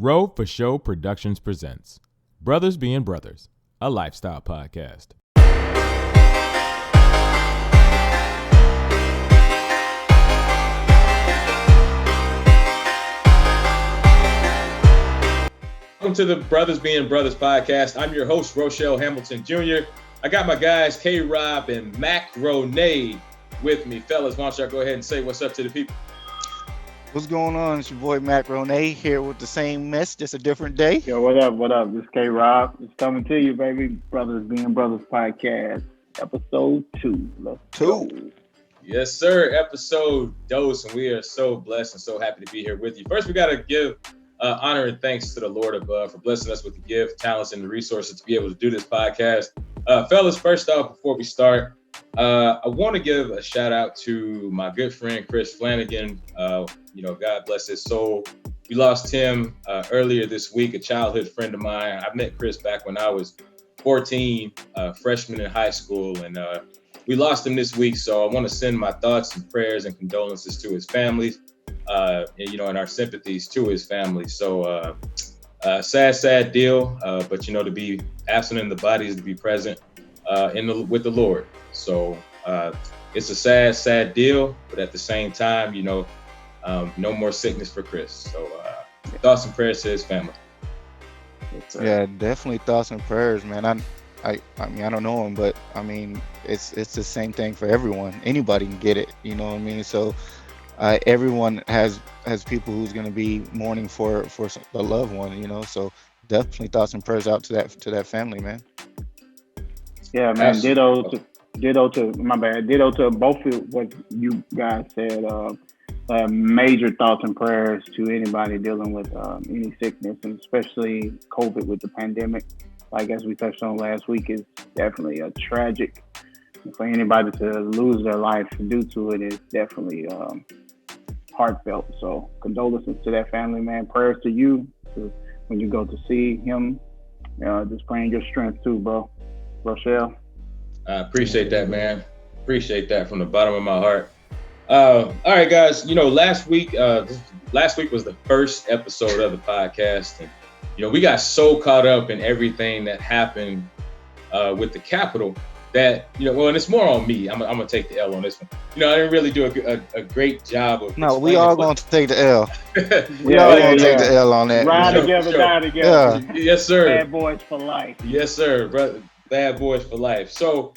Row for Show Productions presents Brothers Being Brothers, a lifestyle podcast. Welcome to the Brothers Being Brothers podcast. I'm your host, Rochelle Hamilton Jr. I got my guys, K-Rob and Mac Ronay with me. Fellas, why don't y'all go ahead and say what's up to the people? What's going on? It's your boy Mac Ronay here with the same mess, just a different day. Yo, what up? What up? This is K-Rob. It's coming to you, baby. Brothers Being Brothers podcast, episode 2. Let's go. Yes, sir. Episode dose, and we are so blessed and so happy to be here with you. First, we got to give honor and thanks to the Lord above for blessing us with the gift, talents, and the resources to be able to do this podcast. Fellas, first off, before we start, I want to give a shout out to my good friend, Chris Flanagan. God bless his soul. We lost him earlier this week, a childhood friend of mine. I met Chris back when I was 14, freshman in high school, and we lost him this week. So I want to send my thoughts and prayers and condolences to his family, and our sympathies to his family. So sad deal, but to be absent in the body is to be present with the Lord. So it's a sad deal, but at the same time, no more sickness for Chris. So thoughts and prayers to his family. Yeah, definitely thoughts and prayers, man. I mean, I don't know him, but I mean, it's the same thing for everyone. Anybody can get it, you know what I mean? So everyone has people who's going to be mourning for a loved one, so definitely thoughts and prayers out to that family, man. Yeah, man. Ditto to both of what you guys said. Major thoughts and prayers to anybody dealing with any sickness, and especially COVID with the pandemic. Like as we touched on last week, is definitely a tragic. For anybody to lose their life due to it is definitely heartfelt. So condolences to that family, man. Prayers to you when you go to see him. Just praying your strength too, bro. Rochelle. I appreciate that, man. Appreciate that from the bottom of my heart. All right, guys. Last week was the first episode of the podcast, and we got so caught up in everything that happened with the Capitol that and it's more on me. I'm gonna take the L on this one. I didn't really do a great job of. No, we all gonna take the L. We all gonna take the L on that. Ride together, die together. Yeah. Yes, sir. Bad boys for life. Yes, sir. Brother, bad boys for life. So,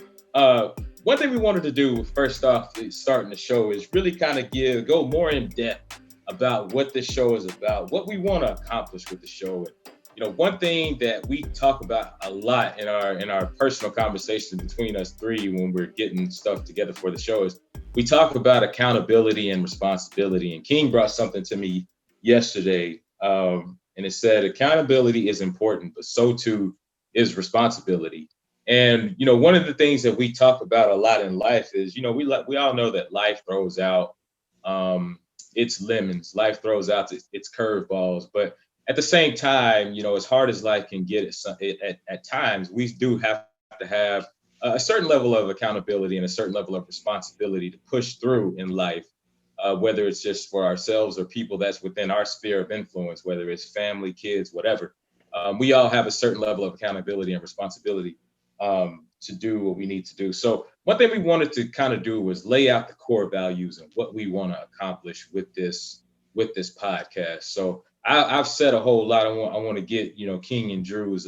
one thing we wanted to do first off, starting the show, is really kind of go more in depth about what this show is about, what we want to accomplish with the show. And, one thing that we talk about a lot in our personal conversations between us three when we're getting stuff together for the show is we talk about accountability and responsibility. And King brought something to me yesterday, and it said accountability is important, but so too is responsibility. And, one of the things that we talk about a lot in life is, we all know that life throws out its lemons, life throws out its curveballs. But at the same time, as hard as life can get at times, we do have to have a certain level of accountability and a certain level of responsibility to push through in life, whether it's just for ourselves or people that's within our sphere of influence, whether it's family, kids, whatever. We all have a certain level of accountability and responsibility to do what we need to do. So one thing we wanted to kind of do was lay out the core values and what we want to accomplish with this podcast. So I've said a whole lot. I want to get King and Drew's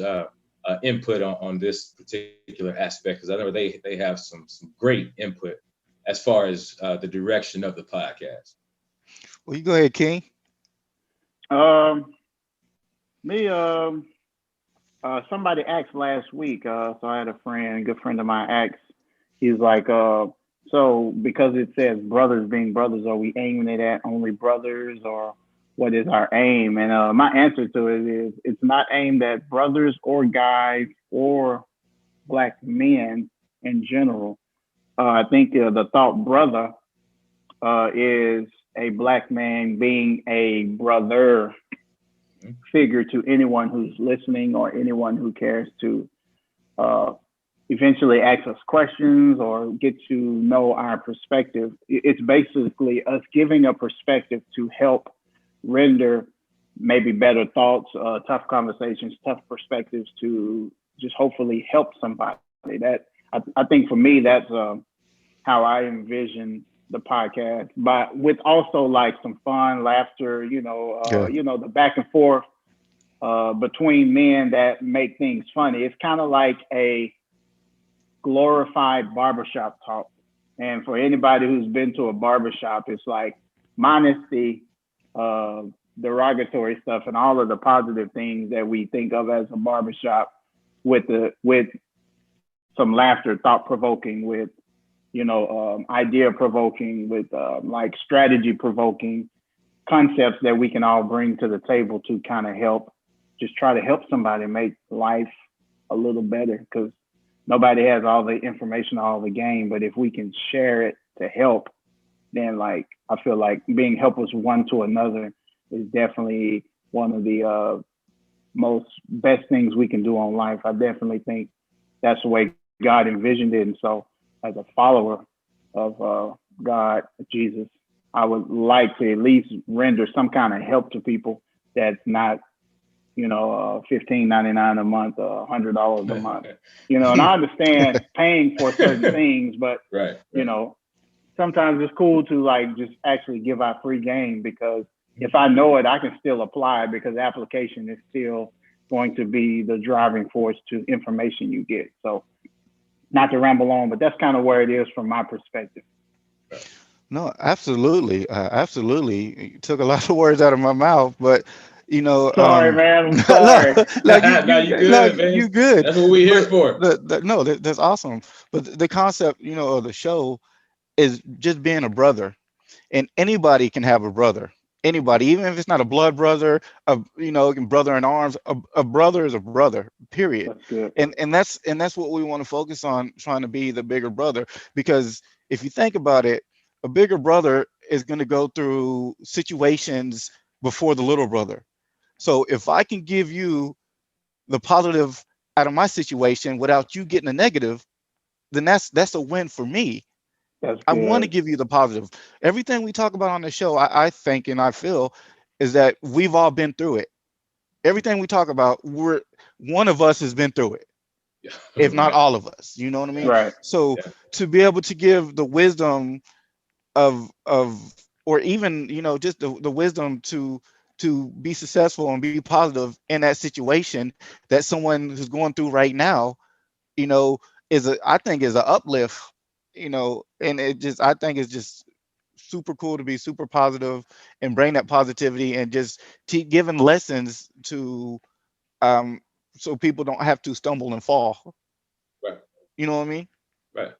input on this particular aspect, because I know they have some great input as far as the direction of the podcast. Well, you go ahead, King. Somebody asked last week, so I had a good friend of mine asked, he's like, so because it says brothers being brothers, are we aiming it at only brothers, or what is our aim? And my answer to it is it's not aimed at brothers or guys or Black men in general. I think the thought brother is a Black man being a brother figure to anyone who's listening or anyone who cares to eventually ask us questions or get to know our perspective. It's basically us giving a perspective to help render maybe better thoughts, tough conversations, tough perspectives to just hopefully help somebody. I think for me, that's how I envision the podcast, but with also like some fun, laughter, Yeah. the back and forth between men that make things funny. It's kind of like a glorified barbershop talk. And for anybody who's been to a barbershop, it's like minus the uh, derogatory stuff and all of the positive things that we think of as a barbershop with some laughter, thought provoking, with idea provoking, with like strategy provoking concepts that we can all bring to the table to kind of help, just try to help somebody make life a little better, because nobody has all the information, all the game. But if we can share it to help, then like I feel like being helpers one to another is definitely one of the most best things we can do on life. I definitely think that's the way God envisioned it. And so, as a follower of God, Jesus, I would like to at least render some kind of help to people that's not, $15.99 a month, $100 a month, and I understand paying for certain things, but right. Sometimes it's cool to like just actually give out free game, because if I know it, I can still apply, because application is still going to be the driving force to information you get. So not to ramble on, but that's kind of where it is from my perspective. No, absolutely, absolutely. You took a lot of words out of my mouth, but Sorry, man. I'm no, sorry. no, No, you no, good, man. you good. That's what we're here But for. no, that's awesome. But the concept, of the show is just being a brother, and anybody can have a brother. Anybody, even if it's not a blood brother, brother in arms, a brother is a brother. Period. That's good. And that's what we want to focus on, trying to be the bigger brother. Because if you think about it, a bigger brother is going to go through situations before the little brother. So if I can give you the positive out of my situation without you getting a negative, then that's a win for me. That's I want to good. give you the positive. Everything we talk about on the show, I think and I feel is that we've all been through it. Everything we talk about, one of us has been through it, if not Right. all of us. You know what I Yeah. mean? Right. So Yeah. to be able to give the wisdom of or even just the wisdom to be successful and be positive in that situation that someone who's going through right now, you know, I think is a uplift, and I think it's just super cool to be super positive and bring that positivity and just giving lessons to um so people don't have to stumble and fall. Right. You know what I mean? Right.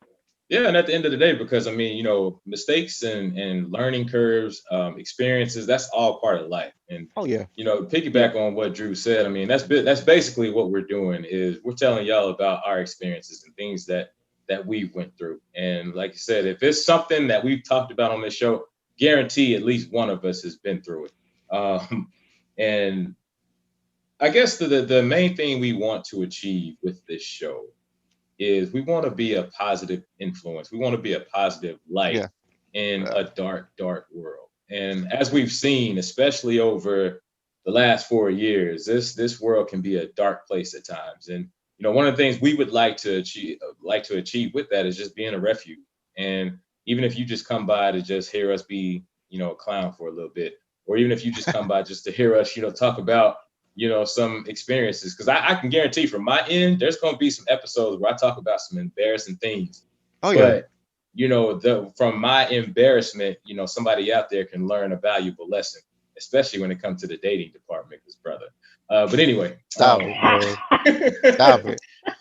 Yeah, and at the end of the day, because I mean, mistakes and learning curves, experiences, that's all part of life. And Oh yeah. Yep. piggyback on what Drew said, I mean, that's basically what we're doing is we're telling y'all about our experiences and things that we went through. And like you said, if it's something that we've talked about on this show, guarantee at least one of us has been through it. And I guess the main thing we want to achieve with this show is we want to be a positive influence. We want to be a positive light Yeah. in Yeah. a dark, dark world. And as we've seen, especially over the last 4 years, this world can be a dark place at times. And one of the things we would like to achieve with that is just being a refuge. And even if you just come by to just hear us be, a clown for a little bit, or even if you just come by just to hear us, talk about some experiences, because I can guarantee from my end there's going to be some episodes where I talk about some embarrassing things, Oh yeah. but from my embarrassment, somebody out there can learn a valuable lesson, especially when it comes to the dating department, this brother. But anyway, Stop it, man. Stop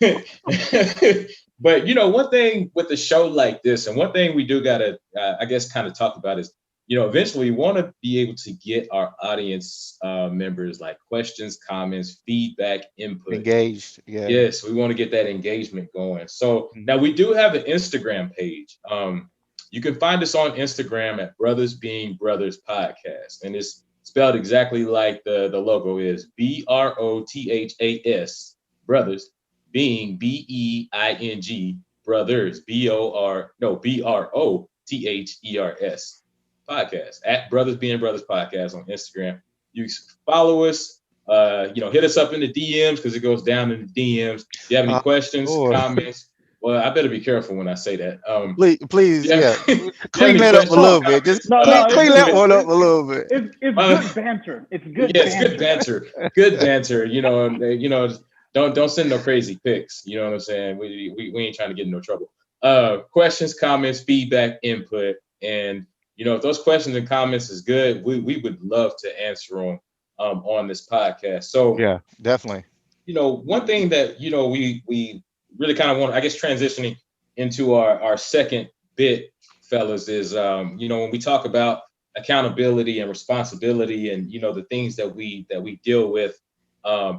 it. but one thing with a show like this, and one thing we do gotta, I guess, kind of talk about is, eventually we want to be able to get our audience members like questions, comments, feedback, input. Engaged. Yeah. Yes, we want to get that engagement going. So now Mhm. we do have an Instagram page. You can find us on Instagram at Brothers Being Brothers Podcast, and it's spelled exactly like the logo is BROTHAS Brothers Being BEING Brothers BROTHERS Podcast at Brothers Being Brothers Podcast on Instagram. You follow us. Hit us up in the DMs because it goes down in the DMs. If you have any questions, Lord. comments, well, I better be careful when I say that. Please, Yeah, yeah, if you have clean any that up a questions or little bit. Just comments, No, no, clean it's that tweet one up it's a little bit. it's it. good banter. It's good Yes, good banter. banter. Good banter. Don't send no crazy pics. You know what I'm saying? We ain't trying to get in no trouble. Questions, comments, feedback, input, and if those questions and comments is good, we would love to answer them on this podcast. So Yeah, definitely. one thing that we really kind of want, I guess, transitioning into our second bit, fellas, is when we talk about accountability and responsibility, and the things that we deal with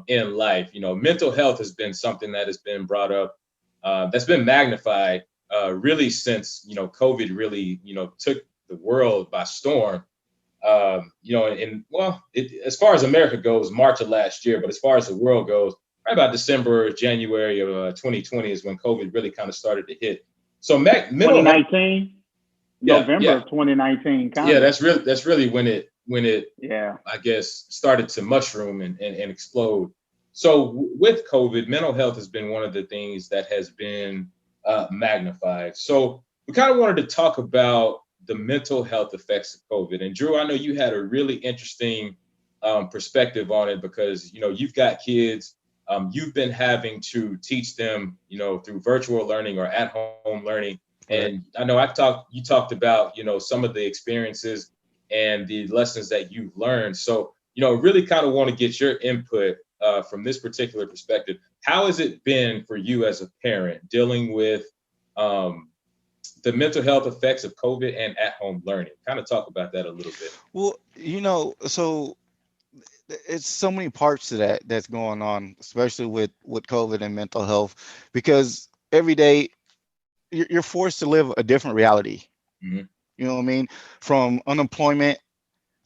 in life. Mental health has been something that has been brought up, that's been magnified really since COVID really took the world by storm. And well, as far as America goes, March of last year, but as far as the world goes, right about December, January of 2020 is when COVID really kind of started to hit. So mental health, 2019, yeah, November yeah, of 2019, yeah. kind of. That's really when it Yeah. I guess started to mushroom and explode. So with COVID, mental health has been one of the things that has been magnified. So we kind of wanted to talk about the mental health effects of COVID. And Drew, I know you had a really interesting perspective on it because you've got kids. You've been having to teach them, through virtual learning or at home learning. And Right. I know you talked about, some of the experiences and the lessons that you've learned. So, really kind of want to get your input from this particular perspective. How has it been for you as a parent dealing with um, the mental health effects of COVID and at home learning? Kind of talk about that a little bit. Well, so it's so many parts to that that's going on, especially with COVID and mental health, because every day you're forced to live a different reality. Hmm. You know what I mean? From unemployment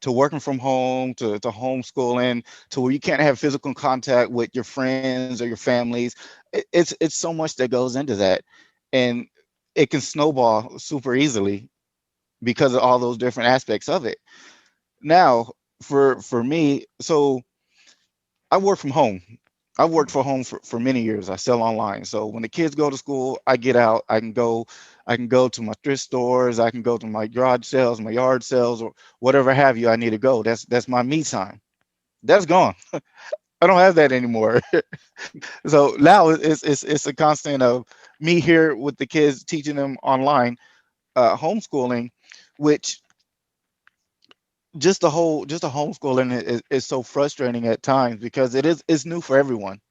to working from home to homeschooling to where you can't have physical contact with your friends or your families. It's so much that goes into that, and it can snowball super easily because of all those different aspects of it. Now, for me, so I work from home. I've worked from home for many years. I sell online. So when the kids go to school, I get out. I can go to my thrift stores. I can go to my garage sales, my yard sales, or whatever have you. I need to go. That's my me time. That's gone. I don't have that anymore. So now it's a constant of me here with the kids, teaching them online, homeschooling, which just the homeschooling is so frustrating at times because it's new for everyone.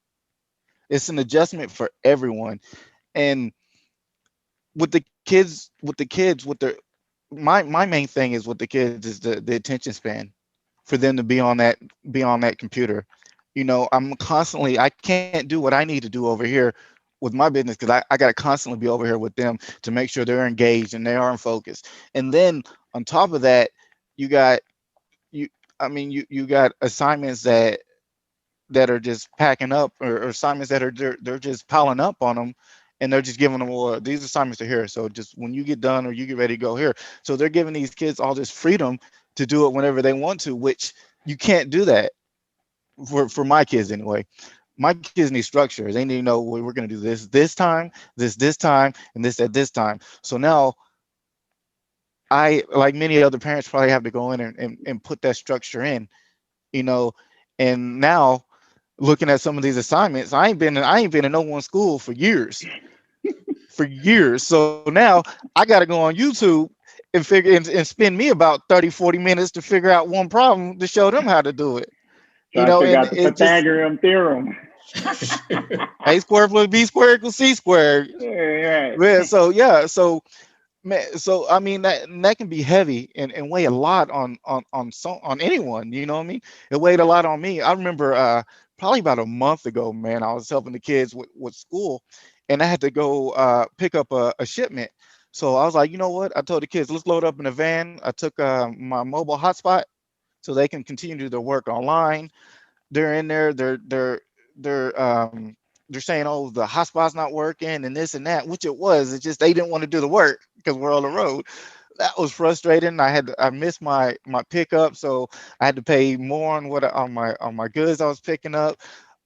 It's an adjustment for everyone. And with their my main thing is with the kids is the attention span for them to be on that computer. I'm constantly, I can't do what I need to do over here with my business because I got to constantly be over here with them to make sure they're engaged and they are in focus. And then on top of that, you got you you got assignments that are just packing up, or assignments that are they're just piling up on them, and they're just giving them, well, these assignments are here, so just when you get done or you get ready to go here. So they're giving these kids all this freedom to do it whenever they want to, which you can't do that for my kids anyway. My kids need structure. They need to know, well, we're going to do this time, this time, and this at this time. So now I, like many other parents, probably have to go in and put that structure in, you know and now, looking at some of these assignments, I ain't been in no one school for years. So now I got to go on YouTube and figure and spend me about 30, 40 minutes to figure out one problem to show them how to do it. Try to figure And out the it just, Pythagorean theorem. a squared plus b squared equals c squared. Yeah, Yeah, right. so yeah, so man, so I mean that can be heavy and weigh a lot on anyone. You know what I mean? It weighed a lot on me. I remember probably about a month ago, man. I was helping the kids with school, and I had to go pick up a shipment. So I was like, you know what? I told the kids, let's load up in a van. I took my mobile hotspot so they can continue to do their work online. They're in there. They're saying, oh, the hotspot's not working and this and that, which it was. It's just they didn't want to do the work because we're on the road. That was frustrating. I missed my pickup, so I had to pay more on on my goods I was picking up.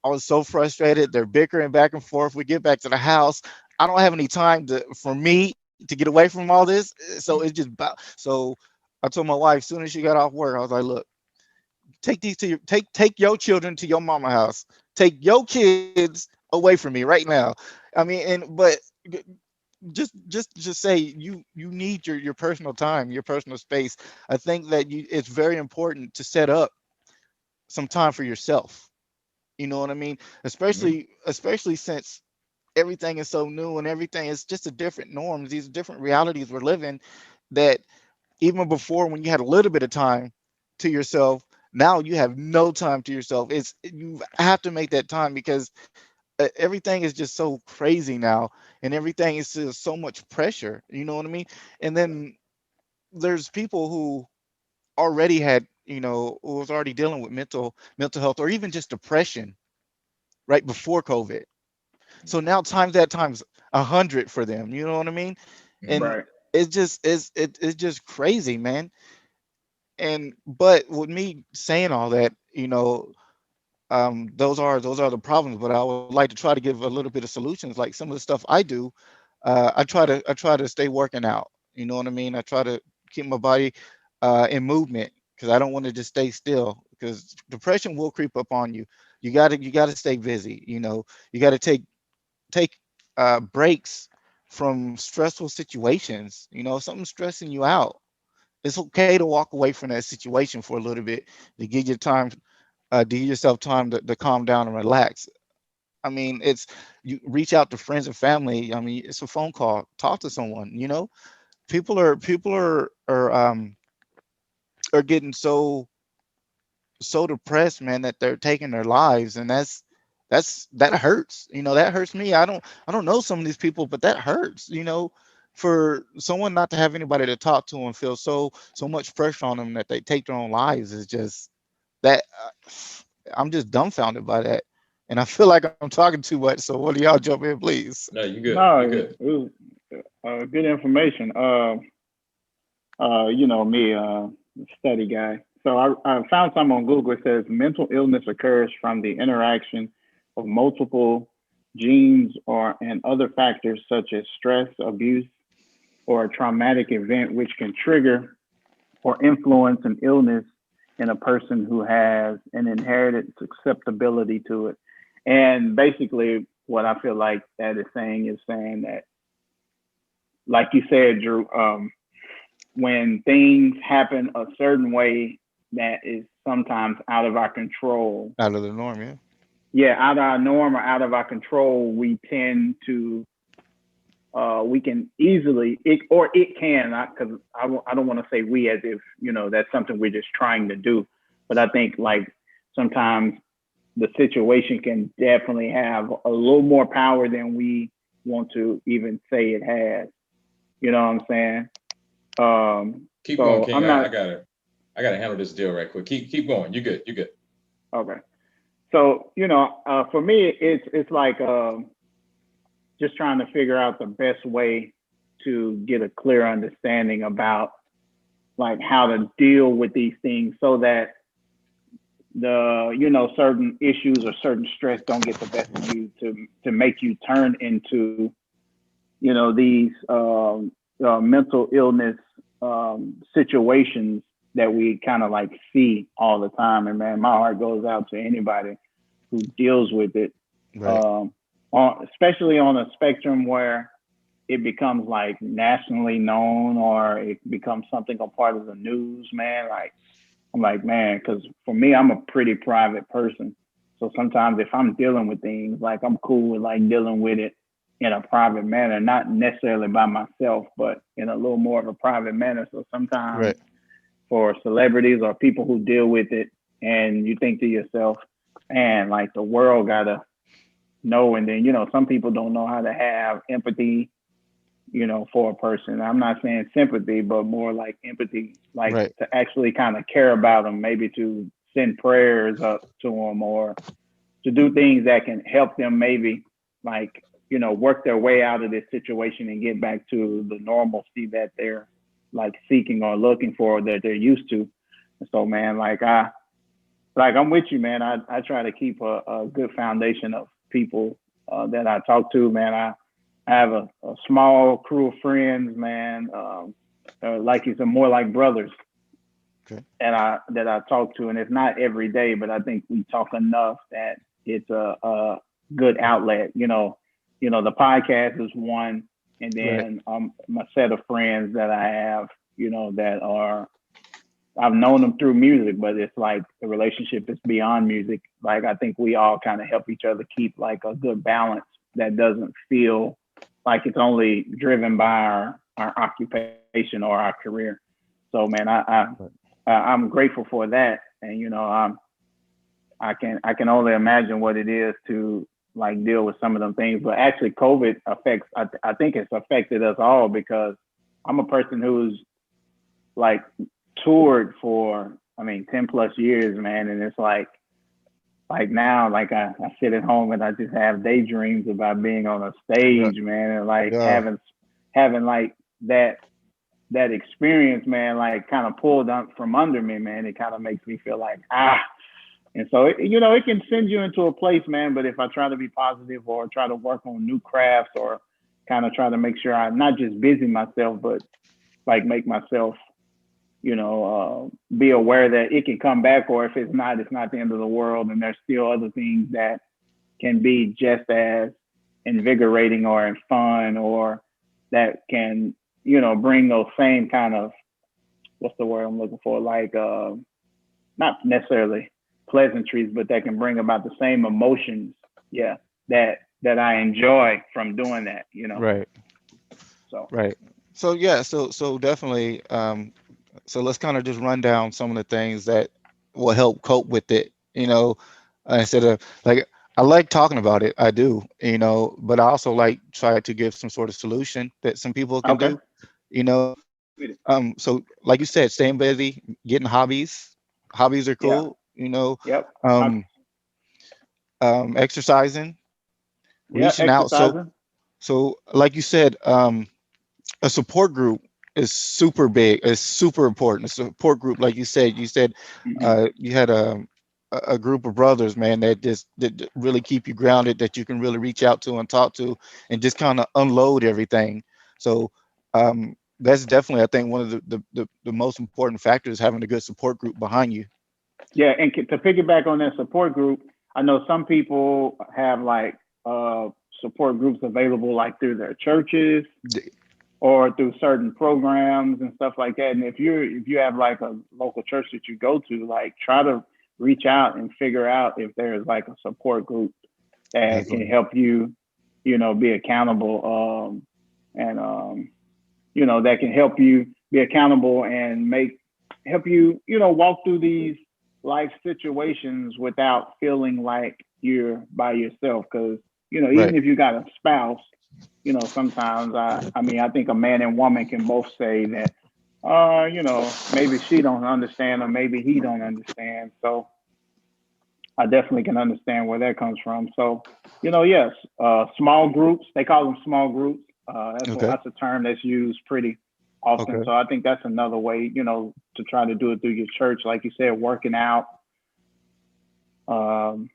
I was so frustrated. They're bickering back and forth. We get back to the house. I don't have any time for me to get away from all this. So it's just so I told my wife as soon as she got off work, I was like, look, take your children to your mama house. Take your kids away from me right now. I mean, just say you need your personal time, your personal space. I think that it's very important to set up some time for yourself. You know what I mean? Mhm. Especially since everything is so new and everything is just a different norms, these different realities we're living, that even before, when you had a little bit of time to yourself, now you have no time to yourself. It's You have to make that time because everything is just so crazy now, and everything is just so much pressure. You know what I mean? And then there's people who already had, who was already dealing with mental health or even just depression right before COVID. So now times that times 100 for them. You know what I mean? Mhm. And Right. it's just crazy, man. And but with me saying all that, those are the problems. But I would like to try to give a little bit of solutions. Like some of the stuff I do, I try to stay working out. You know what I mean? I try to keep my body in movement because I don't want to just stay still, because depression will creep up on you. You got to stay busy. You got to take breaks from stressful situations. If something's stressing you out, it's okay to walk away from that situation for a little bit to give your time, to give yourself time to calm down and relax. I mean, you reach out to friends and family. I mean, it's a phone call. Talk to someone. People are getting so depressed, man, that they're taking their lives, and that hurts. That hurts me. I don't know some of these people, but that hurts. For someone not to have anybody to talk to and feel so much pressure on them that they take their own lives is just that. I'm just dumbfounded by that, and I feel like I'm talking too much. So one of y'all jump in, please. No, you good. No, You it good. was good information. Me, study guy. So I found some on Google. It says mental illness occurs from the interaction of multiple genes or and other factors such as stress, abuse, or a traumatic event, which can trigger or influence an illness in a person who has an inherited susceptibility to it. And basically, what I feel like that is saying that, like you said, Drew, when things happen a certain way that is sometimes out of our control, Out of the norm, yeah. yeah, out of our norm or out of our control, we tend to we can easily it can not, because I don't want to say we as if that's something we're just trying to do, but I think like sometimes the situation can definitely have a little more power than we want to even say it has. You know what I'm saying? Keep going, So King. I'm I not gotta I gotta handle this deal right quick. Keep going. You good. You good. okay. So for me, it's like just trying to figure out the best way to get a clear understanding about like how to deal with these things so that the certain issues or certain stress don't get the best of you to make you turn into these mental illness situations that we kind of like see all the time. And man, my heart goes out to anybody who deals with it, Right. um, especially on a spectrum where it becomes like nationally known or it becomes something a part of the news, man. Like I'm like, man, because for me, I'm a pretty private person. So sometimes if I'm dealing with things, like I'm cool with like dealing with it in a private manner, not necessarily by myself, but in a little more of a private manner. So sometimes Right. for celebrities or people who deal with it, and you think to yourself, man, like the world gotta know. And then some people don't know how to have empathy for a person. I'm not saying sympathy, but more like empathy, like Right. to actually kind of care about them, maybe to send prayers up to them or to do things that can help them maybe like, work their way out of this situation and get back to the normalcy that they're, like seeking or looking for that they're used to. And so, man, I'm with you, man. I try to keep a good foundation of people that I talk to, man. I have a small crew of friends, man. Like you said, more like brothers. Okay. And that I talk to, and it's not every day, but I think we talk enough that it's a good outlet. The podcast is one, and then my set of friends that I have, that are I've known them through music, but it's like the relationship is beyond music. Like I think we all kind of help each other keep like a good balance that doesn't feel like it's only driven by our occupation or our career. So man, I'm grateful for that, and I can only imagine what it is to like deal with some of them things. But actually, COVID affects. I think it's affected us all because I'm a person who's like toured for 10 plus years, man, and it's like now like I sit at home and I just have daydreams about being on a stage, man, and like having like that experience, man, like kind of pulled up from under me, man. It kind of makes me feel like and so it can send you into a place, man. But if I try to be positive or try to work on new crafts or kind of try to make sure I'm not just busy myself, but like make myself be aware that it can come back, or if it's not the end of the world, and there's still other things that can be just as invigorating or fun, or that can bring those same kind of, what's the word I'm looking for, like not necessarily pleasantries, but that can bring about the same emotions, that I enjoy from doing that, Right. So Right. So yeah, so definitely so let's kind of just run down some of the things that will help cope with it, instead of like, I like talking about it, I do, but I also like try to give some sort of solution that some people can okay. do, you know. So like you said, staying busy, getting hobbies. Hobbies are Yeah. cool, Yep. um, exercising, Yeah, reaching out. So exercising. like you said, a support group is super big. It's super important. A support group, like you said, Mm-hmm. you had a group of brothers, man, that really keep you grounded, that you can really reach out to and talk to, and just kind of unload everything. So that's definitely, I think, one of the most important factors, having a good support group behind you. Yeah, and to piggyback on that support group, I know some people have like support groups available like through their churches or through certain programs and stuff like that. And if you have like a local church that you go to, like try to reach out and figure out if there's like a support group that can help you, be accountable, and that can help you be accountable and help you, walk through these life situations without feeling like you're by yourself. Because even if you got a spouse, sometimes I think a man and woman can both say that maybe she don't understand or maybe he don't understand. So I definitely can understand where that comes from. So yes, small groups, they call them small groups. That's a term that's used pretty often. Okay. So I think that's another way, to try to do it through your church, like you said, working out. Man,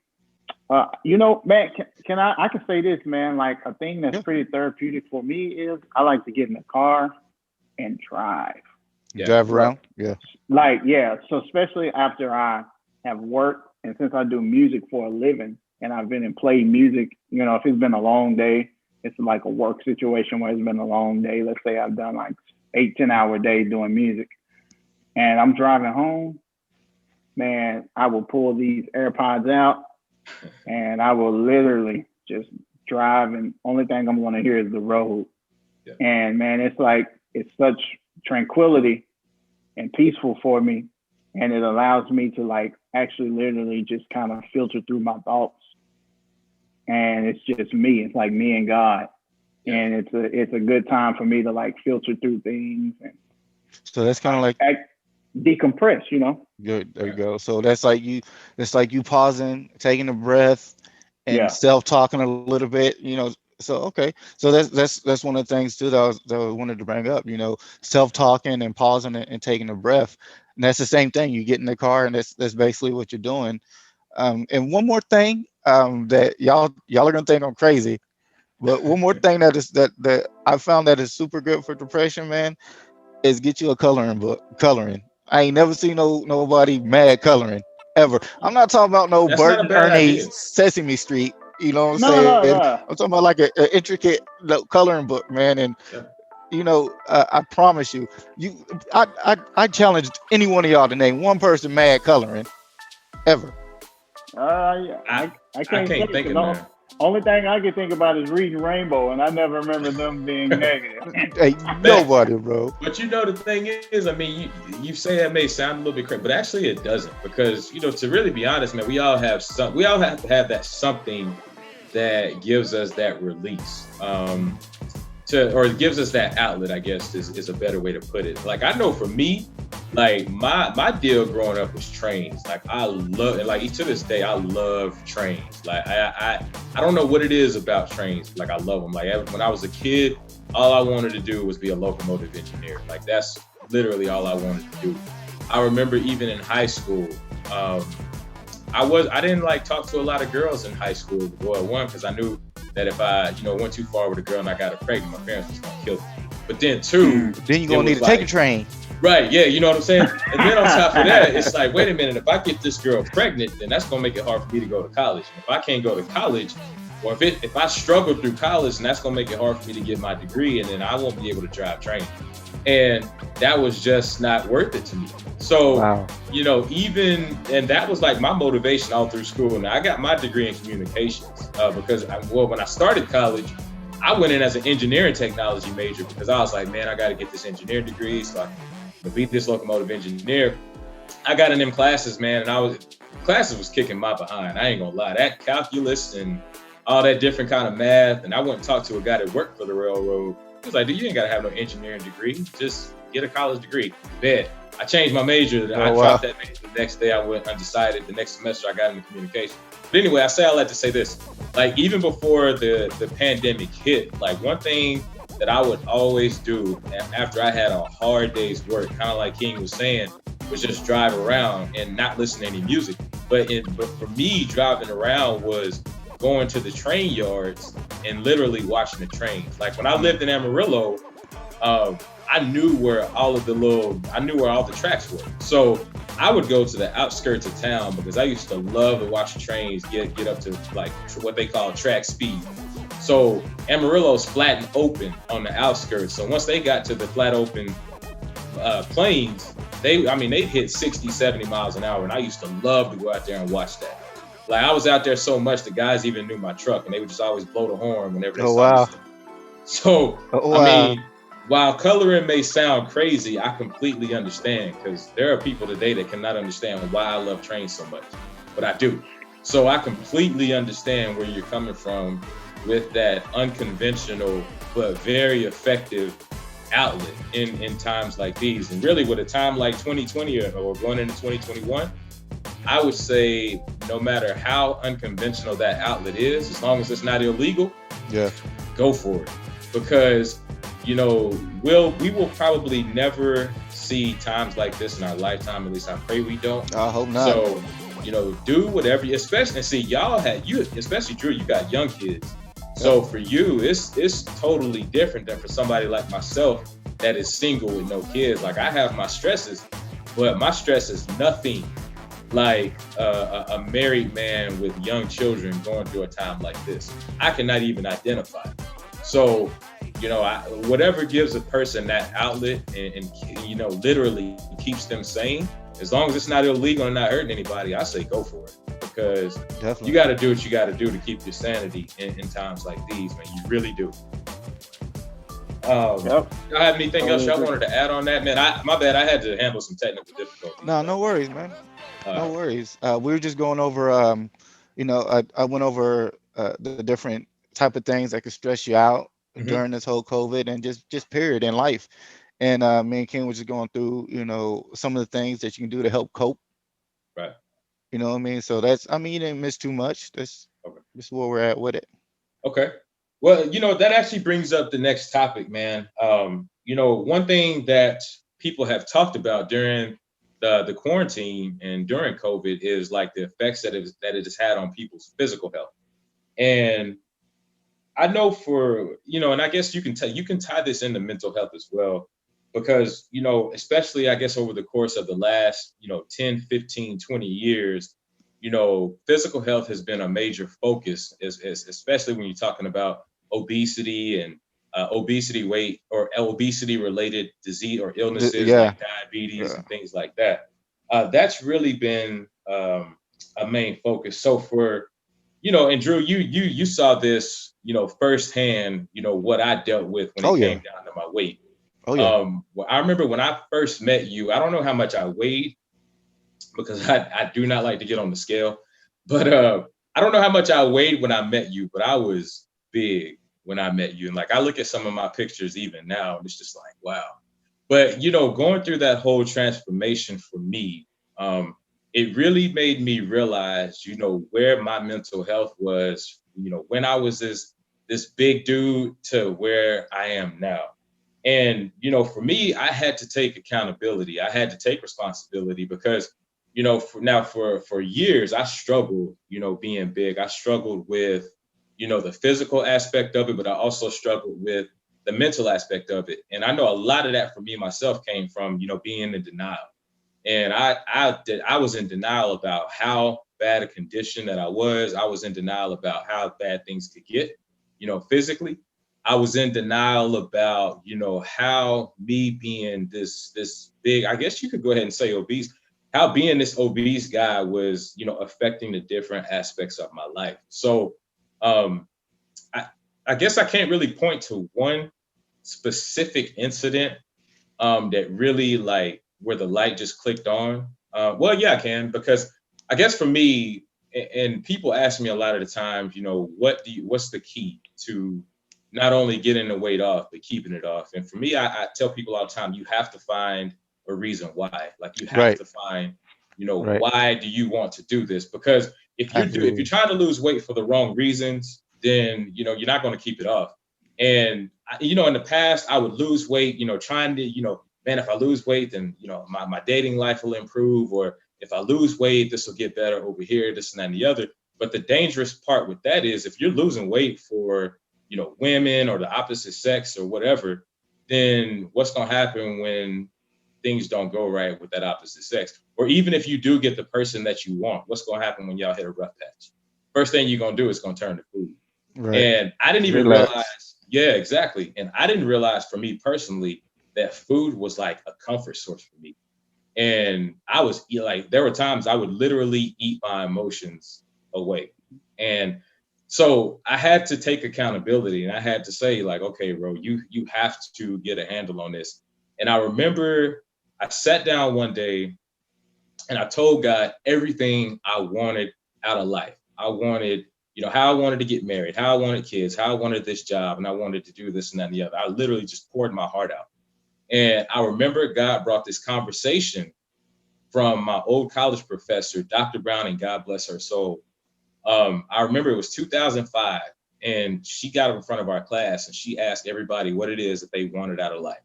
I can say this, man, like a thing that's pretty therapeutic for me is I like to get in the car and drive. Drive around. Yeah. Like, yeah. So especially after I have worked, and since I do music for a living and I've been and played music, if it's been a long day, it's like a work situation where it's been a long day. Let's say I've done like 8-10 hour day doing music and I'm driving home, man, I will pull these AirPods out and I will literally just drive, and only thing I'm going to hear is the road. Yeah. And man, it's such tranquility and peaceful for me. And it allows me to like actually literally just kind of filter through my thoughts. And it's just me. It's like me and God. Yeah. And it's a good time for me to like filter through things. And so that's kind of like decompress, Good. There you go. So that's like you pausing, taking a breath, and self-talking a little bit, So okay, so that's one of the things too that I wanted to bring up. Self-talking and pausing and taking a breath. And that's the same thing. You get in the car, and that's basically what you're doing. And one more thing, that y'all are gonna think I'm crazy, but one more thing that I found that is super good for depression, man, is get you a coloring book. Coloring. I ain't never seen nobody mad coloring ever. I'm not talking about no That's Bert not a and bad Ernie idea. Sesame Street. You know what I'm No, saying? no, no. I'm talking about like a intricate coloring book, man. And Yeah. I promise you, I challenged any one of y'all to name one person mad coloring ever. Yeah, I I I can't say can't it think because of the none. only thing I can think about is reading Rainbow, and I never remember them being negative. Ain't That, nobody, bro. but the thing is, I mean, you say that may sound a little bit crazy, but actually it doesn't, because to really be honest, man, we all have to have that something that gives us that release. Or it gives us that outlet, I guess is a better way to put it. Like, I know for me, like my deal growing up was trains. Like, I love it. Like, to this day, I love trains. Like, I don't know what it is about trains. Like, I love them. Like, when I was a kid, all I wanted to do was be a locomotive engineer. Like, that's literally all I wanted to do. I remember even in high school, um, I didn't like talk to a lot of girls in high school. Well, one, because I knew that if I went too far with a girl and I got her pregnant, my parents was gonna kill me. But then two, Then you're it gonna need was to take a like, train. right, yeah, you know what I'm saying? And then on top of that, it's like, wait a minute, if I get this girl pregnant, then that's gonna make it hard for me to go to college. And if I can't go to college, or if I struggle through college, then that's gonna make it hard for me to get my degree, and then I won't be able to drive train. And that was just not worth it to me. So, Wow. even, and that was like my motivation all through school. And I got my degree in communications, because when I started college, I went in as an engineering technology major, because I was like, man, I got to get this engineering degree so I can be this locomotive engineer. I got in them classes, man, and classes was kicking my behind. I ain't gonna lie, that calculus and all that different kind of math. And I went and talked to a guy that worked for the railroad. He was like, dude, you ain't gotta have no engineering degree. Just get a college degree. Bet. I changed my major. I Oh dropped wow. that major. The next day I went undecided. The next semester I got into communication. But anyway, I say all that to say this. Like, even before the pandemic hit, like, one thing that I would always do after I had a hard day's work, kind of like King was saying, was just drive around and not listen to any music. But for me, driving around was going to the train yards and literally watching the trains. Like, when I lived in Amarillo, uh, I knew where all the tracks were. So I would go to the outskirts of town, because I used to love to watch the trains get up to, like, what they call track speed. So Amarillo's flat and open on the outskirts. So once they got to the flat open planes, they'd hit 60, 70 miles an hour. And I used to love to go out there and watch that. Like, I was out there so much, the guys even knew my truck, and they would just always blow the horn whenever they Oh saw me. wow. So, Oh I wow. mean, while coloring may sound crazy, I completely understand, because there are people today that cannot understand why I love trains so much, but I do. So I completely understand where you're coming from with that unconventional but very effective outlet in times like these. And really, with a time like 2020 or going into 2021, I would say, no matter how unconventional that outlet is, as long as it's not illegal, Yeah. go for it. Because, we will probably never see times like this in our lifetime. At least I pray we don't. I hope not. So, do whatever especially, and see, especially Drew, you got young kids. So for you, it's totally different than for somebody like myself that is single with no kids. Like, I have my stresses, but my stress is nothing like a married man with young children going through a time like this. I cannot even identify. So, whatever gives a person that outlet and literally keeps them sane, as long as it's not illegal and not hurting anybody, I say go for it. Because Definitely. you got to do what you got to do to keep your sanity in times like these, man. You really do. Yep. Y'all have anything else y'all wanted to add on that, man? My bad. I had to handle some technical difficulties. No, no worries, man. No worries. We were just going over, I went over the different type of things that could stress you out Mm-hmm. during this whole COVID and just period in life. And me and King was just going through, some of the things that you can do to help cope. Right. You know what I mean? So you didn't miss too much. That's Okay. just where we're at with it. Okay. Well, that actually brings up the next topic, man. One thing that people have talked about during the quarantine and during COVID is like the effects that it has had on people's physical health. And I know and I guess you can tie this into mental health as well, because, especially I guess over the course of the last, 10, 15, 20 years, physical health has been a major focus, especially when you're talking about obesity and obesity weight or obesity related disease or illnesses Yeah, like diabetes yeah. and things like that. That's really been a main focus. So and Drew, you saw this, firsthand, what I dealt with when Oh it yeah. came down to my weight. Oh yeah. Well, I remember when I first met you, I don't know how much I weighed because I do not like to get on the scale, but I don't know how much I weighed when I met you, but I was big when I met you. And like, I look at some of my pictures even now, and it's just like, wow. But, going through that whole transformation for me, it really made me realize, where my mental health was, when I was this big dude to where I am now. And, for me, I had to take accountability. I had to take responsibility because, for years, I struggled, being big. I struggled with, the physical aspect of it, but I also struggled with the mental aspect of it. And I know a lot of that for me myself came from, being in denial. And I was in denial about how bad a condition that I was. I was in denial about how bad things could get, physically. I was in denial about, how me being this big, I guess you could go ahead and say obese, how being this obese guy was, affecting the different aspects of my life. So um I, I guess I can't really point to one specific incident that really like where the light just clicked on. Well, yeah, I can, because I guess for me, and people ask me a lot of the times, what's the key to not only getting the weight off but keeping it off? And for me, I tell people all the time, you have to find a reason why. Like you have Right. to find, Right. why do you want to do this? Because if you're Absolutely. trying to lose weight for the wrong reasons, then you're not going to keep it off. And in the past, I would lose weight, trying to, man, if I lose weight, then my dating life will improve, or if I lose weight, this will get better over here, this and that and the other. But the dangerous part with that is if you're losing weight for, women or the opposite sex or whatever, then what's gonna happen when things don't go right with that opposite sex? Or even if you do get the person that you want, what's gonna happen when y'all hit a rough patch? First thing you're gonna do is gonna turn to food. Right. And I didn't even Relax. realize, yeah, exactly. And I didn't realize for me personally that food was like a comfort source for me. And I was like, there were times I would literally eat my emotions away. And so I had to take accountability and I had to say, like, okay, bro, you have to get a handle on this. And I remember I sat down one day and I told God everything I wanted out of life. I wanted, how I wanted to get married, how I wanted kids, how I wanted this job, and I wanted to do this and that and the other. I literally just poured my heart out. And I remember God brought this conversation from my old college professor, Dr. Brown, and God bless her soul. I remember it was 2005, and she got up in front of our class and she asked everybody what it is that they wanted out of life.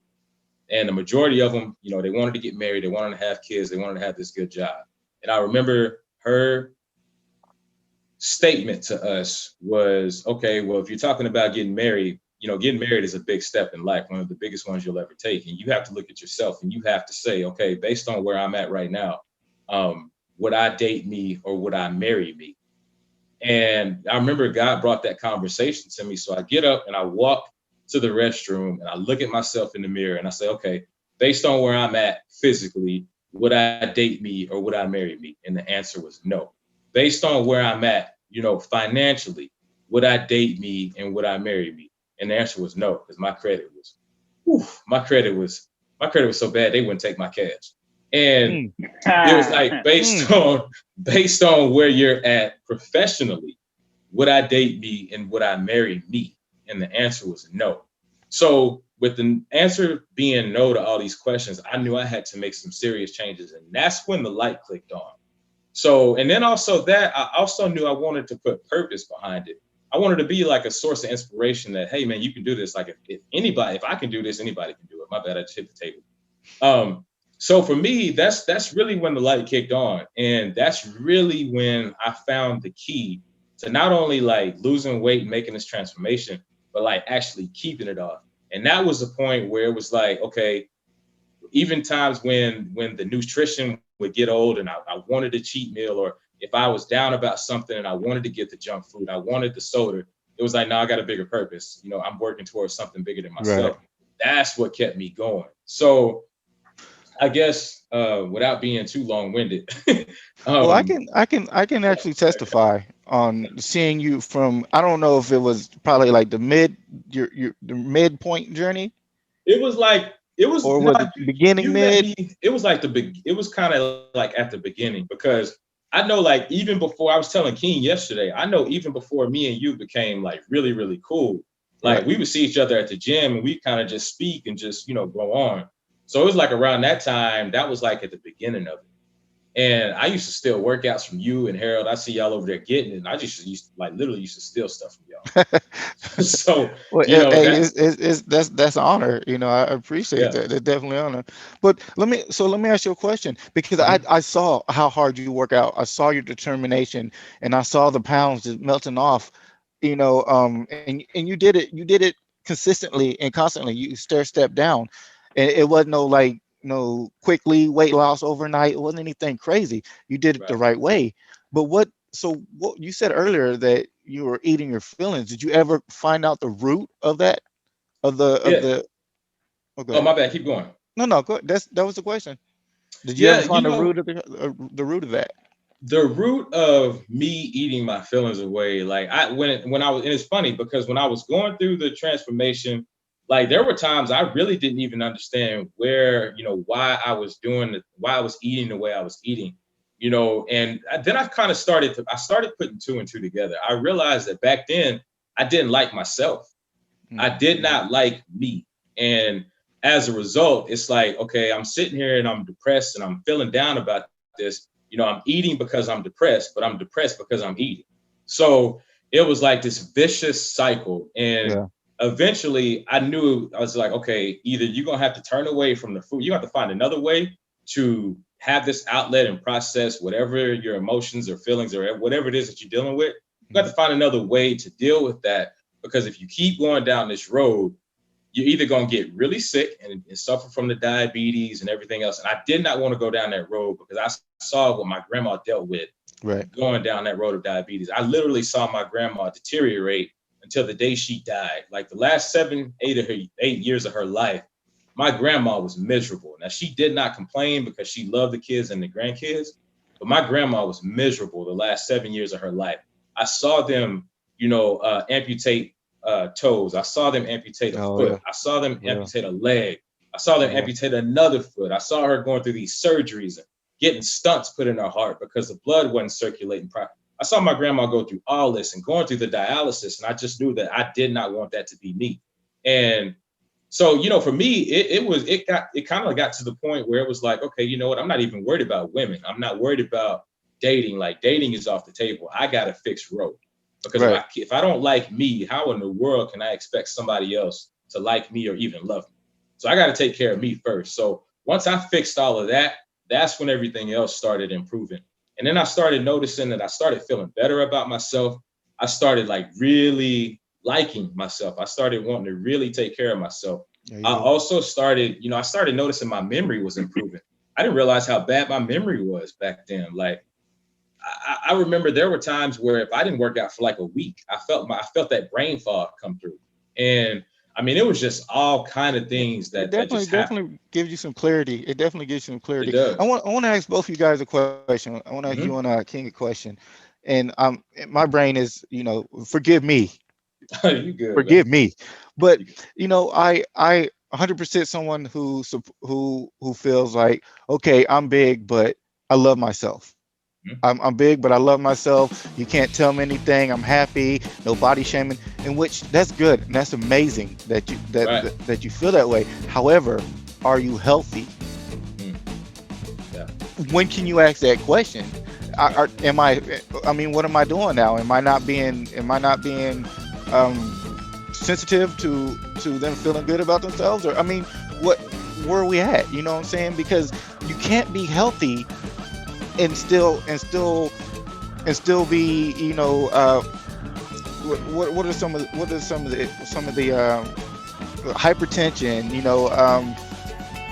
And the majority of them, they wanted to get married, they wanted to have kids, they wanted to have this good job. And I remember her statement to us was, okay, well, if you're talking about getting married, getting married is a big step in life, one of the biggest ones you'll ever take. And you have to look at yourself and you have to say, okay, based on where I'm at right now, would I date me or would I marry me? And I remember God brought that conversation to me. So I get up and I walk to the restroom and I look at myself in the mirror and I say, okay, based on where I'm at physically, would I date me or would I marry me? And the answer was no. Based on where I'm at, financially, would I date me and would I marry me? And the answer was no, because whew, my credit was so bad they wouldn't take my cash. And Mm, it was like mm. based on where you're at professionally, would I date me and would I marry me? And the answer was no. So with the answer being no to all these questions, I knew I had to make some serious changes. And that's when the light clicked on. So, and then also that I also knew I wanted to put purpose behind it. I wanted to be like a source of inspiration that, hey man, you can do this. Like if I can do this, anybody can do it. My bad, I just hit the table. So for me, that's really when the light kicked on. And that's really when I found the key to not only like losing weight and making this transformation, but like actually keeping it off. And that was the point where it was like, okay, even times when the nutrition would get old and I wanted a cheat meal, or if I was down about something and I wanted to get the junk food, I wanted the soda, it was like, no, I got a bigger purpose. You know, I'm working towards something bigger than myself. Right. That's what kept me going. So I guess without being too long-winded. Well, I um, can I can I can actually testify on seeing you from, I don't know if it was probably like the midpoint journey, it was like it was or no, was it beginning you met mid? me. It was like it was kind of like at the beginning, because I know like even before, I was telling King yesterday, I know even before me and you became like really, really cool, like Right. we would see each other at the gym and we kind of just speak and just, go on. So it was like around that time, that was like at the beginning of it. And I used to steal workouts from you and Harold. I see y'all over there getting it. And I just used to like literally used to steal stuff from y'all. So, Well, hey, that's that's an honor. I appreciate yeah. that. That's definitely honor. But let me ask you a question, because I Mhm. I saw how hard you work out. I saw your determination, and I saw the pounds just melting off. And you did it consistently and constantly. You step down, and it wasn't no like no quickly weight loss overnight. It wasn't anything crazy. You did it the Right. right way. But what you said earlier, that you were eating your feelings. Did you ever find out the root of that? Of Yeah. the Oh, go Oh, ahead. my bad. Keep going. No, go. That was the question. Did you ever Yeah. find the root of that? The root of me eating my feelings away, like when I was, and it's funny because when I was going through the transformation, like there were times I really didn't even understand where, why I was eating the way I was eating, and then I started putting two and two together. I realized that back then I didn't like myself. I did Mm-hmm. not like me. And as a result, it's like, okay, I'm sitting here and I'm depressed and I'm feeling down about this. I'm eating because I'm depressed, but I'm depressed because I'm eating. So it was like this vicious cycle. And Yeah. eventually I knew, I was like, okay, either you're going to have to turn away from the food, you have to find another way to have this outlet and process whatever your emotions or feelings or whatever it is that you're dealing with. You have Mhm. to find another way to deal with that, because if you keep going down this road, you're either going to get really sick and suffer from the diabetes and everything else. And I did not want to go down that road because I saw what my grandma dealt with Right. going down that road of diabetes. I literally saw my grandma deteriorate until the day she died. Like the last 8 years of her life, my grandma was miserable. Now, she did not complain because she loved the kids and the grandkids, but my grandma was miserable the last 7 years of her life. I saw them, amputate toes. I saw them amputate a Oh foot. yeah. I saw them Yeah. amputate a leg. I saw them Yeah. amputate another foot. I saw her going through these surgeries and getting stunts put in her heart because the blood wasn't circulating properly. I saw my grandma go through all this and going through the dialysis, and I just knew that I did not want that to be me. And so, for me, it kind of got to the point where it was like, okay, you know what? I'm not even worried about women. I'm not worried about dating. Like dating is off the table. I got a fixed road, because Right. if I don't like me, how in the world can I expect somebody else to like me or even love me? So I got to take care of me first. So once I fixed all of that, that's when everything else started improving. And then I started noticing that I started feeling better about myself. I started like really liking myself. I started wanting to really take care of myself. There you I go. also started, I started noticing my memory was improving. I didn't realize how bad my memory was back then. Like I remember there were times where if I didn't work out for like a week, I felt that brain fog come through. And I mean, it was just all kind of It, things it that definitely just happened. definitely gives you some clarity. It definitely gives you some It clarity. does. I want to ask both of you guys a question. I want to ask you Hmm. and King a question. And my brain is, forgive me, You good, man. forgive me. But You good. I 100% someone who feels like, okay, I'm big, but I love myself. Mhm. I'm big, but I love myself. You can't tell me anything. I'm happy. No body shaming. In which that's good and that's amazing that you Right. that you feel that way. However, are you healthy? Mm. Yeah. When can you ask that question? am I? I mean, what am I doing now? Am I not being? Um, sensitive to them feeling good about themselves? Or I mean, what? Where are we at? You know what I'm saying? Because you can't be healthy and still be, what are some of the hypertension,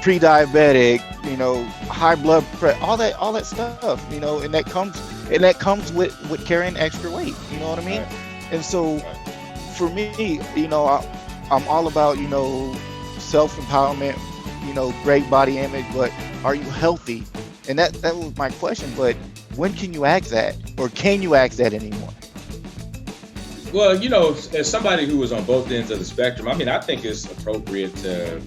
pre-diabetic, high blood pressure, all that stuff, and that comes with carrying extra weight. You know what I mean? Right. And so Right. for me, I'm all about, self-empowerment, great body image, but are you healthy? And that was my question. But when can you ask that, or can you ask that anymore? Well, as somebody who was on both ends of the spectrum, I mean, I think it's appropriate to,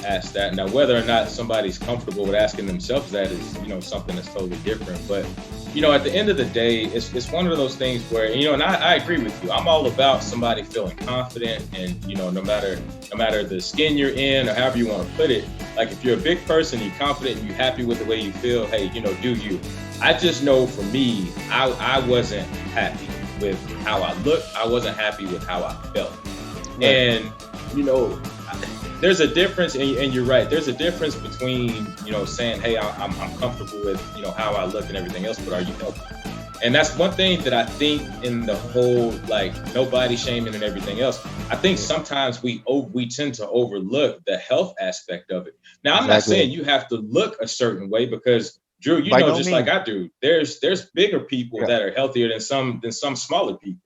ask that. Now, whether or not somebody's comfortable with asking themselves that is, something that's totally different. But, at the end of the day, it's one of those things where, and I agree with you. I'm all about somebody feeling confident, and, no matter the skin you're in or however you want to put it. Like, if you're a big person, you're confident and you're happy with the way you feel, hey, do you. I just know for me, I wasn't happy with how I looked. I wasn't happy with how I felt. Right. And, there's a difference, and you're right. There's a difference between, saying, hey, I'm comfortable with, how I look and everything else, but are you healthy? And that's one thing that I think in the whole, like, no body shaming and everything else. I think sometimes we tend to overlook the health aspect of it. Now, I'm not saying you have to look a certain way, because Drew, just like I do, there's bigger people that are healthier than some smaller people.